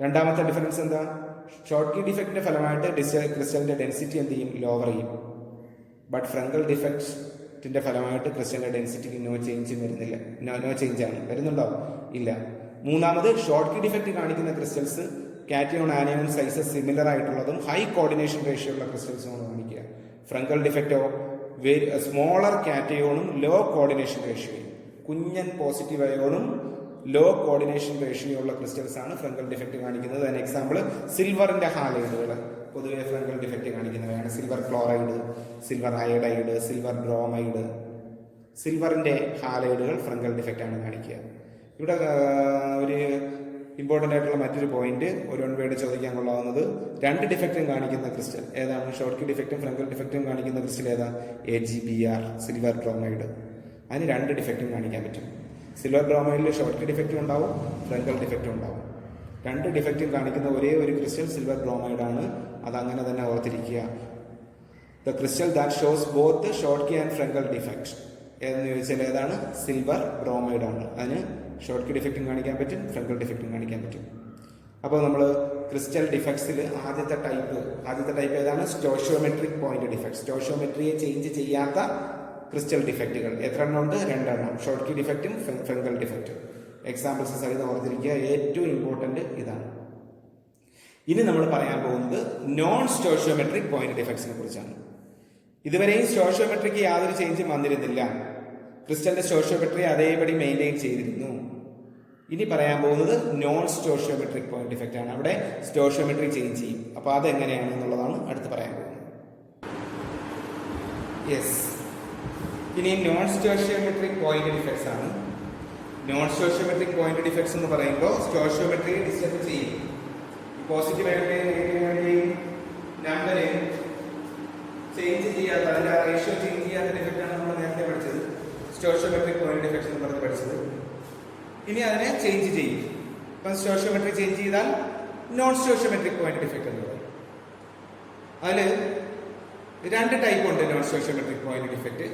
രണ്ടാമത്തെ difference എന്താ? ഷോർട്ട് കീ ഡിഫക്റ്റിന്റെ ഫലമായിട്ട് ക്രിസ്റ്റലിന്റെ ഡെൻസിറ്റി എന്ത് ചെയ്യും? ലോവർ ചെയ്യും. ബട്ട് ഫ്രങ്കൽ ഡിഫക്റ്റിന്റെ ഫലമായിട്ട് ക്രിസ്റ്റലിന്റെ ഡെൻസിറ്റിക്ക് നോ ചേഞ്ച് വരുന്നില്ല. നോ ചേഞ്ച് ആണ്. വരുന്നുണ്ടോ? ഇല്ല. മൂന്നാമത്, ഷോർട്ട് കീ ഡിഫക്റ്റ് കാണിക്കുന്ന crystals cation anion sizes similar ആയിട്ടുള്ളതും ഹൈ കോർഡിനേഷൻ റേഷ്യോ ഉള്ള ക്രിസ്റ്റൽസുമാണ് കാണിക്കുക. ഫ്രങ്കൽ ഡിഫക്റ്റോ സ്മോളർ കാറ്റയോണും ലോ കോർഡിനേഷൻ റേഷ്യോയും, കുഞ്ഞൻ പോസിറ്റീവ് അയോണും ലോ കോർഡിനേഷൻ റേഷ്യോ ഉള്ള ക്രിസ്റ്റൽസ് ആണ് ഫ്രങ്കൽ ഡിഫക്റ്റ് കാണിക്കുന്നത്. അതിന് എക്സാമ്പിൾ സിൽവറിന്റെ ഹാലൈഡുകൾ പൊതുവെ ഫ്രങ്കൽ ഡിഫക്റ്റ് കാണിക്കുന്നവയാണ്. Silver chloride, silver iodide, silver bromide, സിൽവറിന്റെ ഹാലൈഡുകൾ ഫ്രങ്കൽ ഡിഫക്റ്റ് ആണ് കാണിക്കുക. ഇവിടെ ഒരു ഇമ്പോർട്ടൻ്റ് ആയിട്ടുള്ള മറ്റൊരു പോയിന്റ്, ഒരു വൺ വേർഡ് ചോദിക്കാൻ കൊള്ളാവുന്നത്, രണ്ട് ഡിഫക്റ്റും കാണിക്കുന്ന ക്രിസ്റ്റൽ ഏതാണ്? ഷോർട്ട് കീ ഡിഫക്റ്റും ഫ്രങ്കൽ ഡിഫക്റ്റും കാണിക്കുന്ന ക്രിസ്റ്റൽ ഏതാ? AgBr, silver bromide. അതിന് രണ്ട് ഡിഫക്റ്റും കാണിക്കാൻ പറ്റും. സിൽവർ ബ്രോമൈഡിൽ ഷോർട്ട് കീ ഡിഫക്റ്റും ഉണ്ടാവും, ഫ്രങ്കൽ ഡിഫക്റ്റും ഉണ്ടാവും. രണ്ട് ഡിഫക്റ്റും കാണിക്കുന്ന ഒരേ ഒരു ക്രിസ്റ്റൽ സിൽവർ ബ്രോമൈഡ് ആണ്. അതങ്ങനെ തന്നെ ഓർത്തിരിക്കുക. The crystal that shows both Schottky and Frenkel defect ഏതെന്ന് ചോദിച്ചാൽ ഏതാണ്? സിൽവർ ബ്രോമൈഡ് ആണ്. അതിന് ഷോർട്ട് കീ ഡിഫക്റ്റും കാണിക്കാൻ പറ്റും, ഫ്രങ്കൽ ഡിഫക്റ്റും കാണിക്കാൻ പറ്റും. അപ്പോൾ നമ്മൾ ക്രിസ്റ്റൽ ഡിഫക്ട്സിൽ ആദ്യത്തെ ടൈപ്പ് ഏതാണ്? Stoichiometric point defect. സ്റ്റോഷിയോമെട്രിയെ ചേഞ്ച് ചെയ്യാത്ത ക്രിസ്റ്റൽ ഡിഫക്റ്റുകൾ എത്ര എണ്ണം ഉണ്ട്? 2 എണ്ണം. ഷോർട്ട് കീ ഡിഫക്റ്റും ഫ്രങ്കൽ ഡിഫക്റ്റും. എക്സാമ്പിൾസ് സഹിതം ഓർത്തിരിക്കുക. ഏറ്റവും ഇമ്പോർട്ടന്റ് ഇതാണ്. ഇനി നമ്മൾ പറയാൻ പോകുന്നത് നോൺ സ്റ്റോഷിയോമെട്രിക് പോയിന്റ് ഡിഫക്ട്സിനെ കുറിച്ചാണ്. ഇതുവരെയും സ്റ്റോഷിയോമെട്രിക്ക് യാതൊരു ചേഞ്ചും വന്നിരുന്നില്ല. ക്രിസ്റ്റലിന്റെ സ്റ്റോഷിയോമെട്രി അതേപടി മെയിൻറ്റെയിൻ ചെയ്തിരുന്നു. ഇനി പറയാൻ പോകുന്നത് നോൺ സ്റ്റോഷിയോമെട്രിക് പോയിന്റ് ഡിഫക്റ്റ് ആണ്. അവിടെ സ്റ്റോഷിയോമെട്രി ചേഞ്ച് ചെയ്യും. അപ്പോൾ അതെങ്ങനെയാണ് എന്നുള്ളതാണ് അടുത്ത് പറയാൻ പോകുന്നത്. യെസ്, ഇനി നോൺ സ്റ്റോഷിയോമെട്രിക് പോയിന്റ് ഡിഫക്ട്സ് ആണ്. നോൺ സ്റ്റോഷിയോമെട്രിക് പോയിന്റ് ഡിഫക്ട്സ് എന്ന് പറയുമ്പോൾ സ്റ്റോഷിയോമെട്രി ഡിസ്റ്റർബ് ചെയ്യും. പോസിറ്റീവ് ആയിട്ടുടെയും നെഗറ്റീവ് ആയിട്ടുടെയും നമ്പർ ചേഞ്ച് ചെയ്യാത്ത, അതിന്റെ റേഷ്യോ ചേഞ്ച് ചെയ്യാത്ത ഡിഫക്റ്റ് ആണ് നമ്മൾ നേരത്തെ പഠിച്ചത്, സ്റ്റോഷിയോമെട്രിക് പോയിന്റ് ഡിഫക്ട്സ് എന്ന് പറഞ്ഞ് പഠിച്ചത്. ഇനി അതിനെ ചേഞ്ച് ചെയ്യും. അപ്പം സ്റ്റോഷിയോമെട്രി ചേഞ്ച് ചെയ്താൽ നോൺ സ്റ്റോഷിയോമെട്രിക് പോയിന്റ് ഡിഫക്റ്റ് എന്ന് പറയും. അതിൽ 2 ടൈപ്പ് ഉണ്ട് നോൺ സ്റ്റോഷിയോമെട്രിക് പോയിന്റ് ഡിഫക്റ്റ്.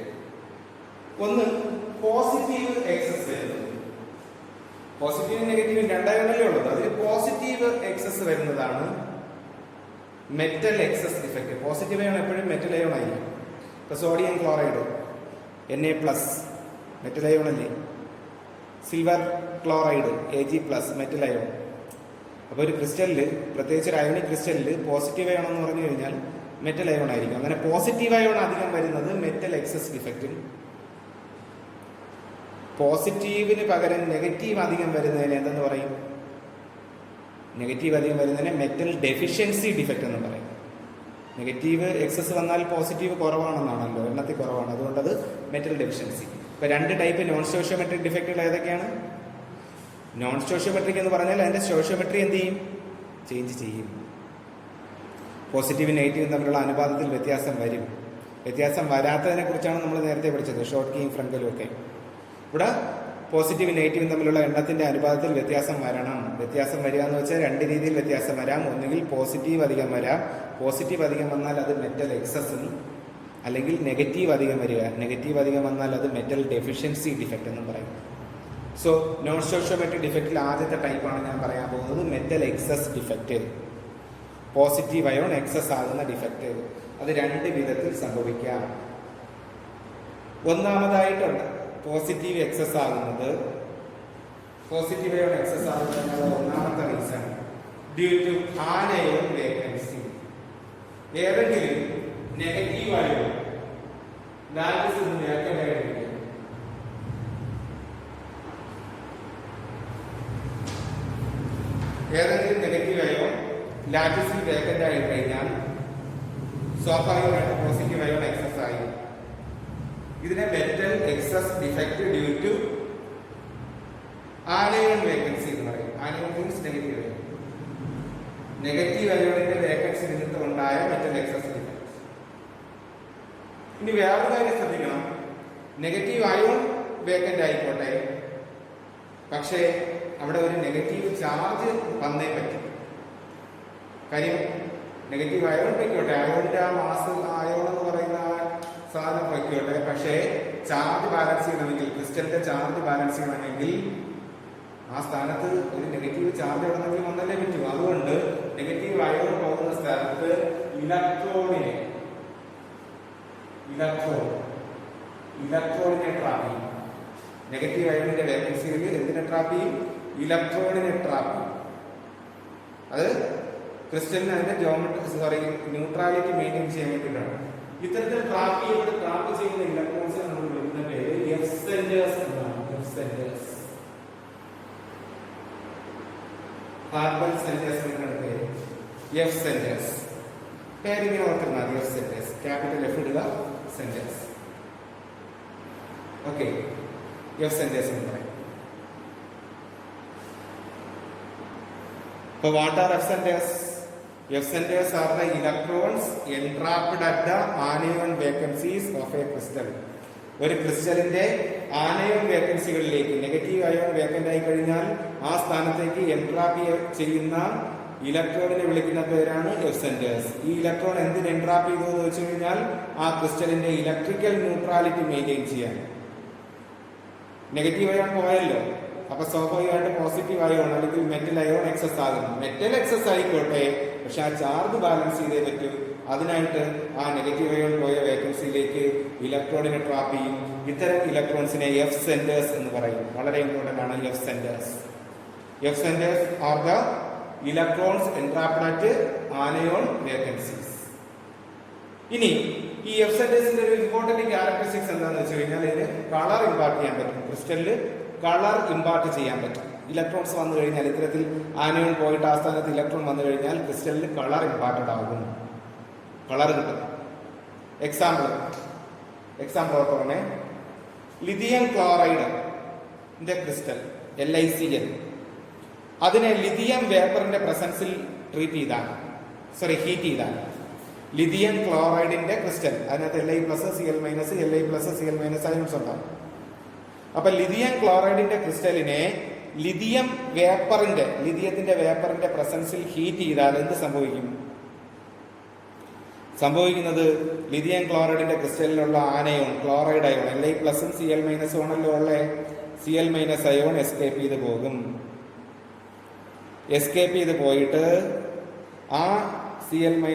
ഒന്ന് പോസിറ്റീവ് എക്സസ് വരുന്നത്. പോസിറ്റീവ് നെഗറ്റീവ് രണ്ടായിരമല്ലേ ഉള്ളത്. അതിൽ പോസിറ്റീവ് എക്സസ് വരുന്നതാണ് metal excess defect. Positive ion എപ്പോഴും മെറ്റൽ അയോൺ ആയിരിക്കും. ഇപ്പൊ sodium chloride Na+, metal ion അല്ലേ. Silver chloride Ag+, metal ion. അപ്പോൾ ഒരു ക്രിസ്റ്റലില്, പ്രത്യേകിച്ച് ഒരു അയോണിക് ക്രിസ്റ്റലില് പോസിറ്റീവ് അയോൺ എന്ന് പറഞ്ഞു കഴിഞ്ഞാൽ മെറ്റൽ അയോൺ ആയിരിക്കും. അങ്ങനെ പോസിറ്റീവ് അയോൺ അധികം വരുന്നത് മെറ്റൽ എക്സസ് ഡിഫക്റ്റും, പോസിറ്റീവിന് പകരം നെഗറ്റീവ് അധികം വരുന്നതിന് എന്തെന്ന് പറയും? നെഗറ്റീവ് അധികം വരുന്നതിന് മെറ്റൽ ഡെഫിഷ്യൻസി ഡിഫക്റ്റ് എന്ന് പറയും. നെഗറ്റീവ് എക്സസ് വന്നാൽ പോസിറ്റീവ് കുറവാണെന്നാണല്ലോ, എണ്ണത്തിൽ കുറവാണ്. അതുകൊണ്ടത് മെറ്റൽ ഡെഫിഷ്യൻസി. ഇപ്പൊ 2 ടൈപ്പ് നോൺ സ്റ്റോഷിയോമെട്രിക് ഡിഫക്റ്റുകൾ ഏതൊക്കെയാണ്? നോൺ സ്റ്റോഷിയോമെട്രിക് എന്ന് പറഞ്ഞാൽ അതിന്റെ സ്റ്റോഷിയോമെട്രി എന്ത് ചെയ്യും? ചേഞ്ച് ചെയ്യും. പോസിറ്റീവും നെഗറ്റീവും തമ്മിലുള്ള അനുപാതത്തിൽ വ്യത്യാസം വരും. വ്യത്യാസം വരാത്തതിനെ കുറിച്ചാണ് നമ്മൾ നേരത്തെ പഠിച്ചത്, ഷോർട്ട് കീയും ഫ്രങ്കലും ഒക്കെ. ഇവിടെ പോസിറ്റീവും നെഗറ്റീവും തമ്മിലുള്ള എണ്ണത്തിന്റെ അനുപാതത്തിൽ വ്യത്യാസം വരണം. വ്യത്യാസം വരിക എന്ന് വെച്ചാൽ 2 രീതിയിൽ വ്യത്യാസം വരാം. ഒന്നുകിൽ പോസിറ്റീവ് അധികം വരാം. പോസിറ്റീവ് അധികം വന്നാൽ അത് മെറ്റൽ എക്സസും, അല്ലെങ്കിൽ നെഗറ്റീവ് അധികം വരിക. നെഗറ്റീവ് അധികം വന്നാൽ അത് മെറ്റൽ ഡെഫിഷ്യൻസി ഡിഫക്റ്റ് എന്നും പറയും. സോ നോൺ സ്റ്റോഷിയോമെട്രിക് ഡിഫക്റ്റിൽ ആദ്യത്തെ ടൈപ്പാണ് ഞാൻ പറയാൻ പോകുന്നത്, metal excess defect. Positive ion excess ആകുന്ന ഡിഫക്റ്റ്. അത് 2 വിധത്തിൽ സംഭവിക്കാം. ഒന്നാമതായിട്ടുണ്ട് പോസിറ്റീവ് എക്സസ് ആകുന്നത്. പോസിറ്റീവ് അയോൺ എക്സസ് ആകുന്നതിനുള്ള ഒന്നാമത്തെ reason due to anion vacancy. ഏതെങ്കിലും നെഗറ്റീവ് അയോൺ ലാറ്റിസ് വേക്കന്റ് ആയിരിക്കും. ഏതെങ്കിലും നെഗറ്റീവ് അയോൺ ലാറ്റിസിൽ വേക്കന്റ് ആയി കഴിഞ്ഞാൽ സ്വാഭാവികമായിട്ട് പോസിറ്റീവ് അയോൺ എക്സസ് ആയി. ഇതിനെ metal excess defect due to anion vacancy എന്ന് പറയും. Anion means negative ion. Negative അയോണിന്റെ വേക്കൻസി നിമിത്തം ഉണ്ടായ മെറ്റൽ എക്സസ് ഡിഫക്റ്റ്. ഇനി വേറൊരു കാര്യം ശ്രദ്ധിക്കണം. നെഗറ്റീവ് അയോൺ വേക്കന്റ് ആയിക്കോട്ടെ, പക്ഷേ അവിടെ ഒരു നെഗറ്റീവ് ചാർജ് വന്നേ പറ്റും. കാര്യം നെഗറ്റീവ് അയോൺ വയ്ക്കോട്ടെ, അയോണിന്റെ ആ മാസ് അയോൺ എന്ന് പറയുന്ന സാധനം വയ്ക്കോട്ടെ, പക്ഷേ ചാർജ് ബാലൻസ് ചെയ്യണമെങ്കിൽ, ക്രിസ്റ്റലിന്റെ ചാർജ് ബാലൻസ് ചെയ്യണമെങ്കിൽ ആ സ്ഥാനത്ത് ഒരു നെഗറ്റീവ് ചാർജ് എവിടെന്നെങ്കിലും വന്നല്ലേ പറ്റൂ. അതുകൊണ്ട് നെഗറ്റീവ് അയോൺ പോകുന്ന സ്ഥലത്ത് ഇലക്ട്രോണിനെ ട്രാപ്പ് ചെയ്യും. നെഗറ്റീവ് അയോണിന്റെ വേക്കൻസിയിൽ എന്തിനെ ട്രാപ്പ് ചെയ്യും? ഇലക്ട്രോണിനെ ട്രാപ്പ് ചെയ്യും. അത് ക്രിസ്റ്റലിന് അതിന്റെ ന്യൂട്രാലിറ്റി മെയിൻറ്റെയിൻ ചെയ്യാൻ വേണ്ടിയിട്ടാണ്. ഇത്തരത്തിൽ ട്രാപ്പ് ചെയ്യുന്ന ഇലക്ട്രോൺസ് നമ്മൾ വിളിക്കുന്ന പേര് എഫ് സെന്റേഴ്സ് എന്നാണ്. കാർബൺ സെന്റേഴ്സ് എന്നാണ് പേര്. F centres. പേരിങ്ങനെ ഓർത്തിരുന്നാൽ മതി. F centres. ക്യാപിറ്റൽ എഫ് ഇടുക. സെന്റേഴ്സ്. ഓക്കെ. എഫ് സെന്റേഴ്സ് എന്ന് പറയും. So what are F centers? F centers are the electrons entrapped at the anion vacancies of a crystal. ഒരു ക്രിസ്റ്റലിന്റെ ആനയോൺ വേക്കൻസികളിലേക്ക് നെഗറ്റീവ് അയോൺ വേക്കന്റ് ആയി കഴിഞ്ഞാൽ ആ സ്ഥാനത്തേക്ക് എൻട്രാപ്പി ചെയ്യുന്ന ഇലക്ട്രോണിനെ വിളിക്കുന്ന പേരാണ് എഫ് സെന്റേഴ്സ്. ഈ ഇലക്ട്രോൺ എന്തിന് എൻട്രാപ്പ് ചെയ്തു എന്ന് വെച്ച് കഴിഞ്ഞാൽ ആ ക്രിസ്റ്റലിന്റെ ഇലക്ട്രിക്കൽ ന്യൂട്രാലിറ്റി മെയിൻറ്റെയിൻ ചെയ്യാൻ. നെഗറ്റീവ് അയോൺ പോയല്ലോ, അപ്പൊ സ്വാഭാവികമായിട്ട് പോസിറ്റീവ് അയോൺ അല്ലെങ്കിൽ മെറ്റൽ അയോൺ എക്സസ് ആകും. മെറ്റൽ എക്സസ് ആയിക്കോട്ടെ, പക്ഷെ ആ ചാർജ് ബാലൻസ് ചെയ്തേ പറ്റൂ. അതിനായിട്ട് ആ നെഗറ്റീവ് അയോൺ പോയ വേക്കൻസിയിലേക്ക് ഇലക്ട്രോണിനെ ട്രാപ്പ് ചെയ്യും. ഇത്തരം ഇലക്ട്രോൺസിനെ എഫ് സെന്റേഴ്സ് എന്ന് പറയും. വളരെ ഇമ്പോർട്ടന്റ് ആണ് F centres. F centres are the electrons entrapped at anion vacancies. ഇനി ഈ എഫ് സെന്റേഴ്സിന്റെ ഒരു ഇമ്പോർട്ടന്റ് ക്യാരക്ടറിസ്റ്റിക്സ് എന്താണെന്ന് വെച്ച് കഴിഞ്ഞാൽ ഇതിന് കളർ ഇമ്പാർട്ട് ചെയ്യാൻ പറ്റും. ക്രിസ്റ്റലില് കളർ ഇമ്പാർട്ട് ചെയ്യാൻ പറ്റും. ഇലക്ട്രോൺസ് വന്നു കഴിഞ്ഞാൽ ഇത്തരത്തിൽ ആനയോൺ പോയിട്ട് ആ സ്ഥാനത്ത് ഇലക്ട്രോൺ വന്നു കഴിഞ്ഞാൽ ക്രിസ്റ്റലിന് കളർ ഇമ്പാർട്ടഡ് ആകും. കളർ കിട്ടും. എക്സാമ്പിൾ ഓർമ്മേ, ലിഥിയം ക്ലോറൈഡിന്റെ ക്രിസ്റ്റൽ LiCl, അതിനെ ലിഥിയം വേപ്പറിന്റെ പ്രസൻസിൽ ഹീറ്റ് ചെയ്താൽ ലിഥിയം ക്ലോറൈഡിന്റെ ക്രിസ്റ്റൽ അതിനകത്ത് Li+Cl-Cl- അയോൺസ് ഉണ്ടാകും. അപ്പൊ ലിഥിയം ക്ലോറൈഡിന്റെ ക്രിസ്റ്റലിനെ ലിഥിയത്തിന്റെ വേപ്പറിന്റെ പ്രസൻസിൽ ഹീറ്റ് ചെയ്താൽ എന്ത് സംഭവിക്കും? സംഭവിക്കുന്നത് ലിഥിയം ക്ലോറൈഡിന്റെ ക്രിസ്റ്റലിലുള്ള ആനയോൺ ക്ലോറൈഡ് അയോൺ Li+ഉം Cl- ആണല്ലോ ഉള്ള Cl- അയോൺ എസ്കേപ്പ് ചെയ്ത് പോകും. എസ്കേപ്പ് ചെയ്ത് പോയിട്ട് ആ Cl-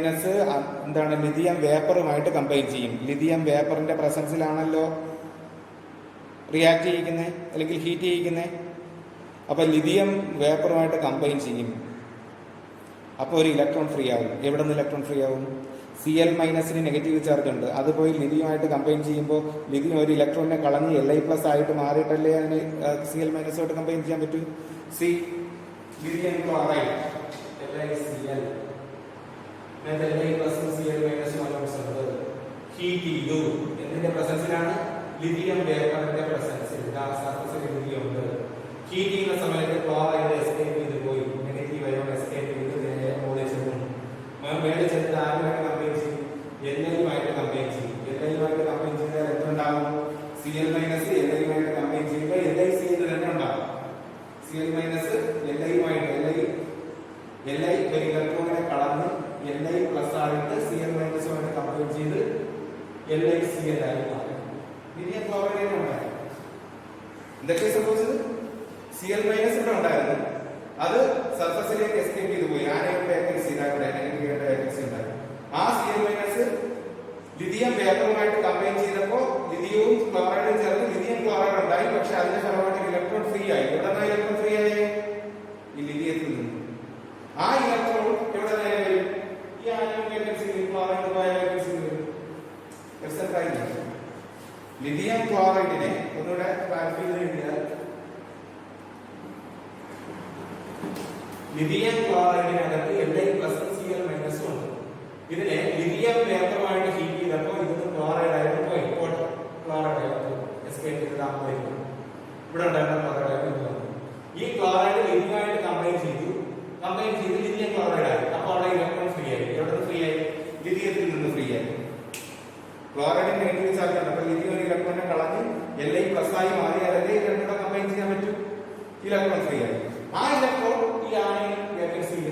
എന്താണ് ലിഥിയം വേപ്പറുമായിട്ട് കമ്പൈൻ ചെയ്യും. ലിഥിയം വേപ്പറിന്റെ പ്രസൻസിലാണല്ലോ റിയാക്ട് ചെയ്യിക്കുന്നത് അല്ലെങ്കിൽ ഹീറ്റ് ചെയ്യിക്കുന്നത്. അപ്പൊ ലിഥിയം വേപ്പറുമായിട്ട് കമ്പൈൻ ചെയ്യും. അപ്പോൾ ഒരു ഇലക്ട്രോൺ ഫ്രീ ആവും. എവിടെ നിന്ന് ഇലക്ട്രോൺ ഫ്രീ ആവും? Cl- നെഗറ്റീവ് ചാർജ് ഉണ്ട്. അത് പോയി ലിഥിയമായിട്ട് കമ്പൈൻ ചെയ്യുമ്പോൾ ലിഥിയം ഒരു ഇലക്ട്രോണിനെ കളഞ്ഞ് Li+ ആയിട്ട് മാറിയിട്ടല്ലേ അതിന് Cl- ആയിട്ട് കമ്പൈൻ ചെയ്യാൻ പറ്റൂ. ലിഥിയം ക്ലോറൈഡ് LiCl ഹീറ്റ് ചെയ്തു. എന്തിന്റെ പ്രസൻസിലാണ്? ലിഥിയം വേപ്പറിന്റെ പ്രസൻസിൽ. ലിഥിയം ഉണ്ട്. ഹീറ്റ് ചെയ്യുന്ന സമയത്ത് ക്ലോറൈഡ് എസ്കേപ്പ് ചെയ്ത് പോയി. നെഗറ്റീവ് അയോൺ എസ്കേപ്പ് ചെയ്ത് മുകളിൽ ചെന്നു. മേളിൽ ചെന്ന് ആരുമായിട്ട് കമ്പൈൻ ചെയ്യും? Li-യുമായിട്ട് കമ്പൈൻ ചെയ്യും. Li-യുമായിട്ട് കമ്പൈൻ ചെയ്താൽ എന്തുണ്ടാവും? Cl- Li-യുമായിട്ട് കമ്പൈൻ ചെയ്യുമ്പോൾ LiCl തന്നെ ഉണ്ടാവും. Cl- Li-യുമായിട്ട് Li ഒരു ഇലക്ട്രോണിനെ കളഞ്ഞ് Li+ ആയിട്ട് Cl- കമ്പൈൻ ചെയ്ത് LiCl ആയി മാറും. ലിഥിയം ക്ലോറൈഡ് ഉണ്ടായിരുന്നു. എന്തൊക്കെ സംഭവിച്ചത്? Cl- ഇവിടെ ഉണ്ടായിരുന്നു. അത് സർഫസിലേക്ക് എസ്കേപ്പ് ചെയ്ത് പോയി. ആനയോൺ വേക്കൻസി ഉണ്ടായി. ആ Cl- ലിഥിയം വേപ്പറുമായിട്ട് കമ്പൈൻ ചെയ്തപ്പോൾ ലിഥിയവും ക്ലോറൈഡും ചേർന്ന് ലിഥിയം ക്ലോറൈഡ് ഉണ്ടായി. പക്ഷെ അതിന്റെ ഫലമായിട്ട് ഇലക്ട്രോൺ ഫ്രീ ആയി. എവിടെ നിന്നാണ് ഇലക്ട്രോൺ ഫ്രീ ആയേ? ഈ ലിഥിയത്തിൽ നിന്ന്. ആ ഇലക്ട്രോൺ എവിടെ നിന്ന് വരും? ഈ ആനയോൺ വേക്കൻസി ക്ലോറൈഡ് പോയ വേക്കൻസി വരും. ലിഥിയം ക്ലോറൈഡിനെ ഒന്നുകൂടെ ക്ലാരിഫൈ ചെയ്ത് കഴിഞ്ഞാൽ ലിഥിയം ക്ലോറൈഡിനകത്ത് Li+Cl- ഉണ്ട്. ഇതിനെ ലിഥിയം വേപ്പറുമായിട്ട് ഹീറ്റ് ചെയ്തപ്പോൾ ഇതിന് ക്ലോറൈഡ് ആയിട്ട് പോയി. ക്ലോറൈഡ് ആയിട്ട് എസ്കേപ്പ് ചെയ്ത് ഇവിടെ ഉണ്ടായിരുന്ന ക്ലോറൈഡ് ആയിട്ട് ഈ ക്ലോറൈഡ് ലിഥിയമായിട്ട് കമ്പൈൻ ചെയ്ത് ലിഥിയം ക്ലോറൈഡ് ആയി. അപ്പോൾ അവിടെ ഇലക്ട്രോൺ ഫ്രീ ആയി. എവിടെ നിന്ന് ഫ്രീ ആയി? ലിഥിയത്തിൽ നിന്ന് ഫ്രീ ആയി. ക്ലോറൈഡിന് നെഗറ്റീവ് ചാർജ് ഉണ്ട്. അപ്പൊ ലിഥിയം ഒരു ഇലക്ട്രോണിനെ കളഞ്ഞ് Li+ ആയി മാറിയാലല്ലേ ഇലക്ട്രോൺ കമ്പൈൻ ചെയ്യാൻ പറ്റൂ. ഇലക്ട്രോൺ ഫ്രീ ആയി. ആ ഇലക്ട്രോൺ ഈ ആനയോൺ വേക്കൻസിയിൽ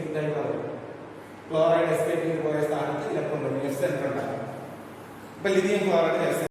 ക്ലോറൈഡ് എസ്കേപ്പ് ചെയ്ത് പോയ സ്ഥാനത്ത് ഇലക്ട്രോൺ സെന്റർ ഉണ്ടാകും. അപ്പൊ ലിഥിയം ക്ലോറൈഡ്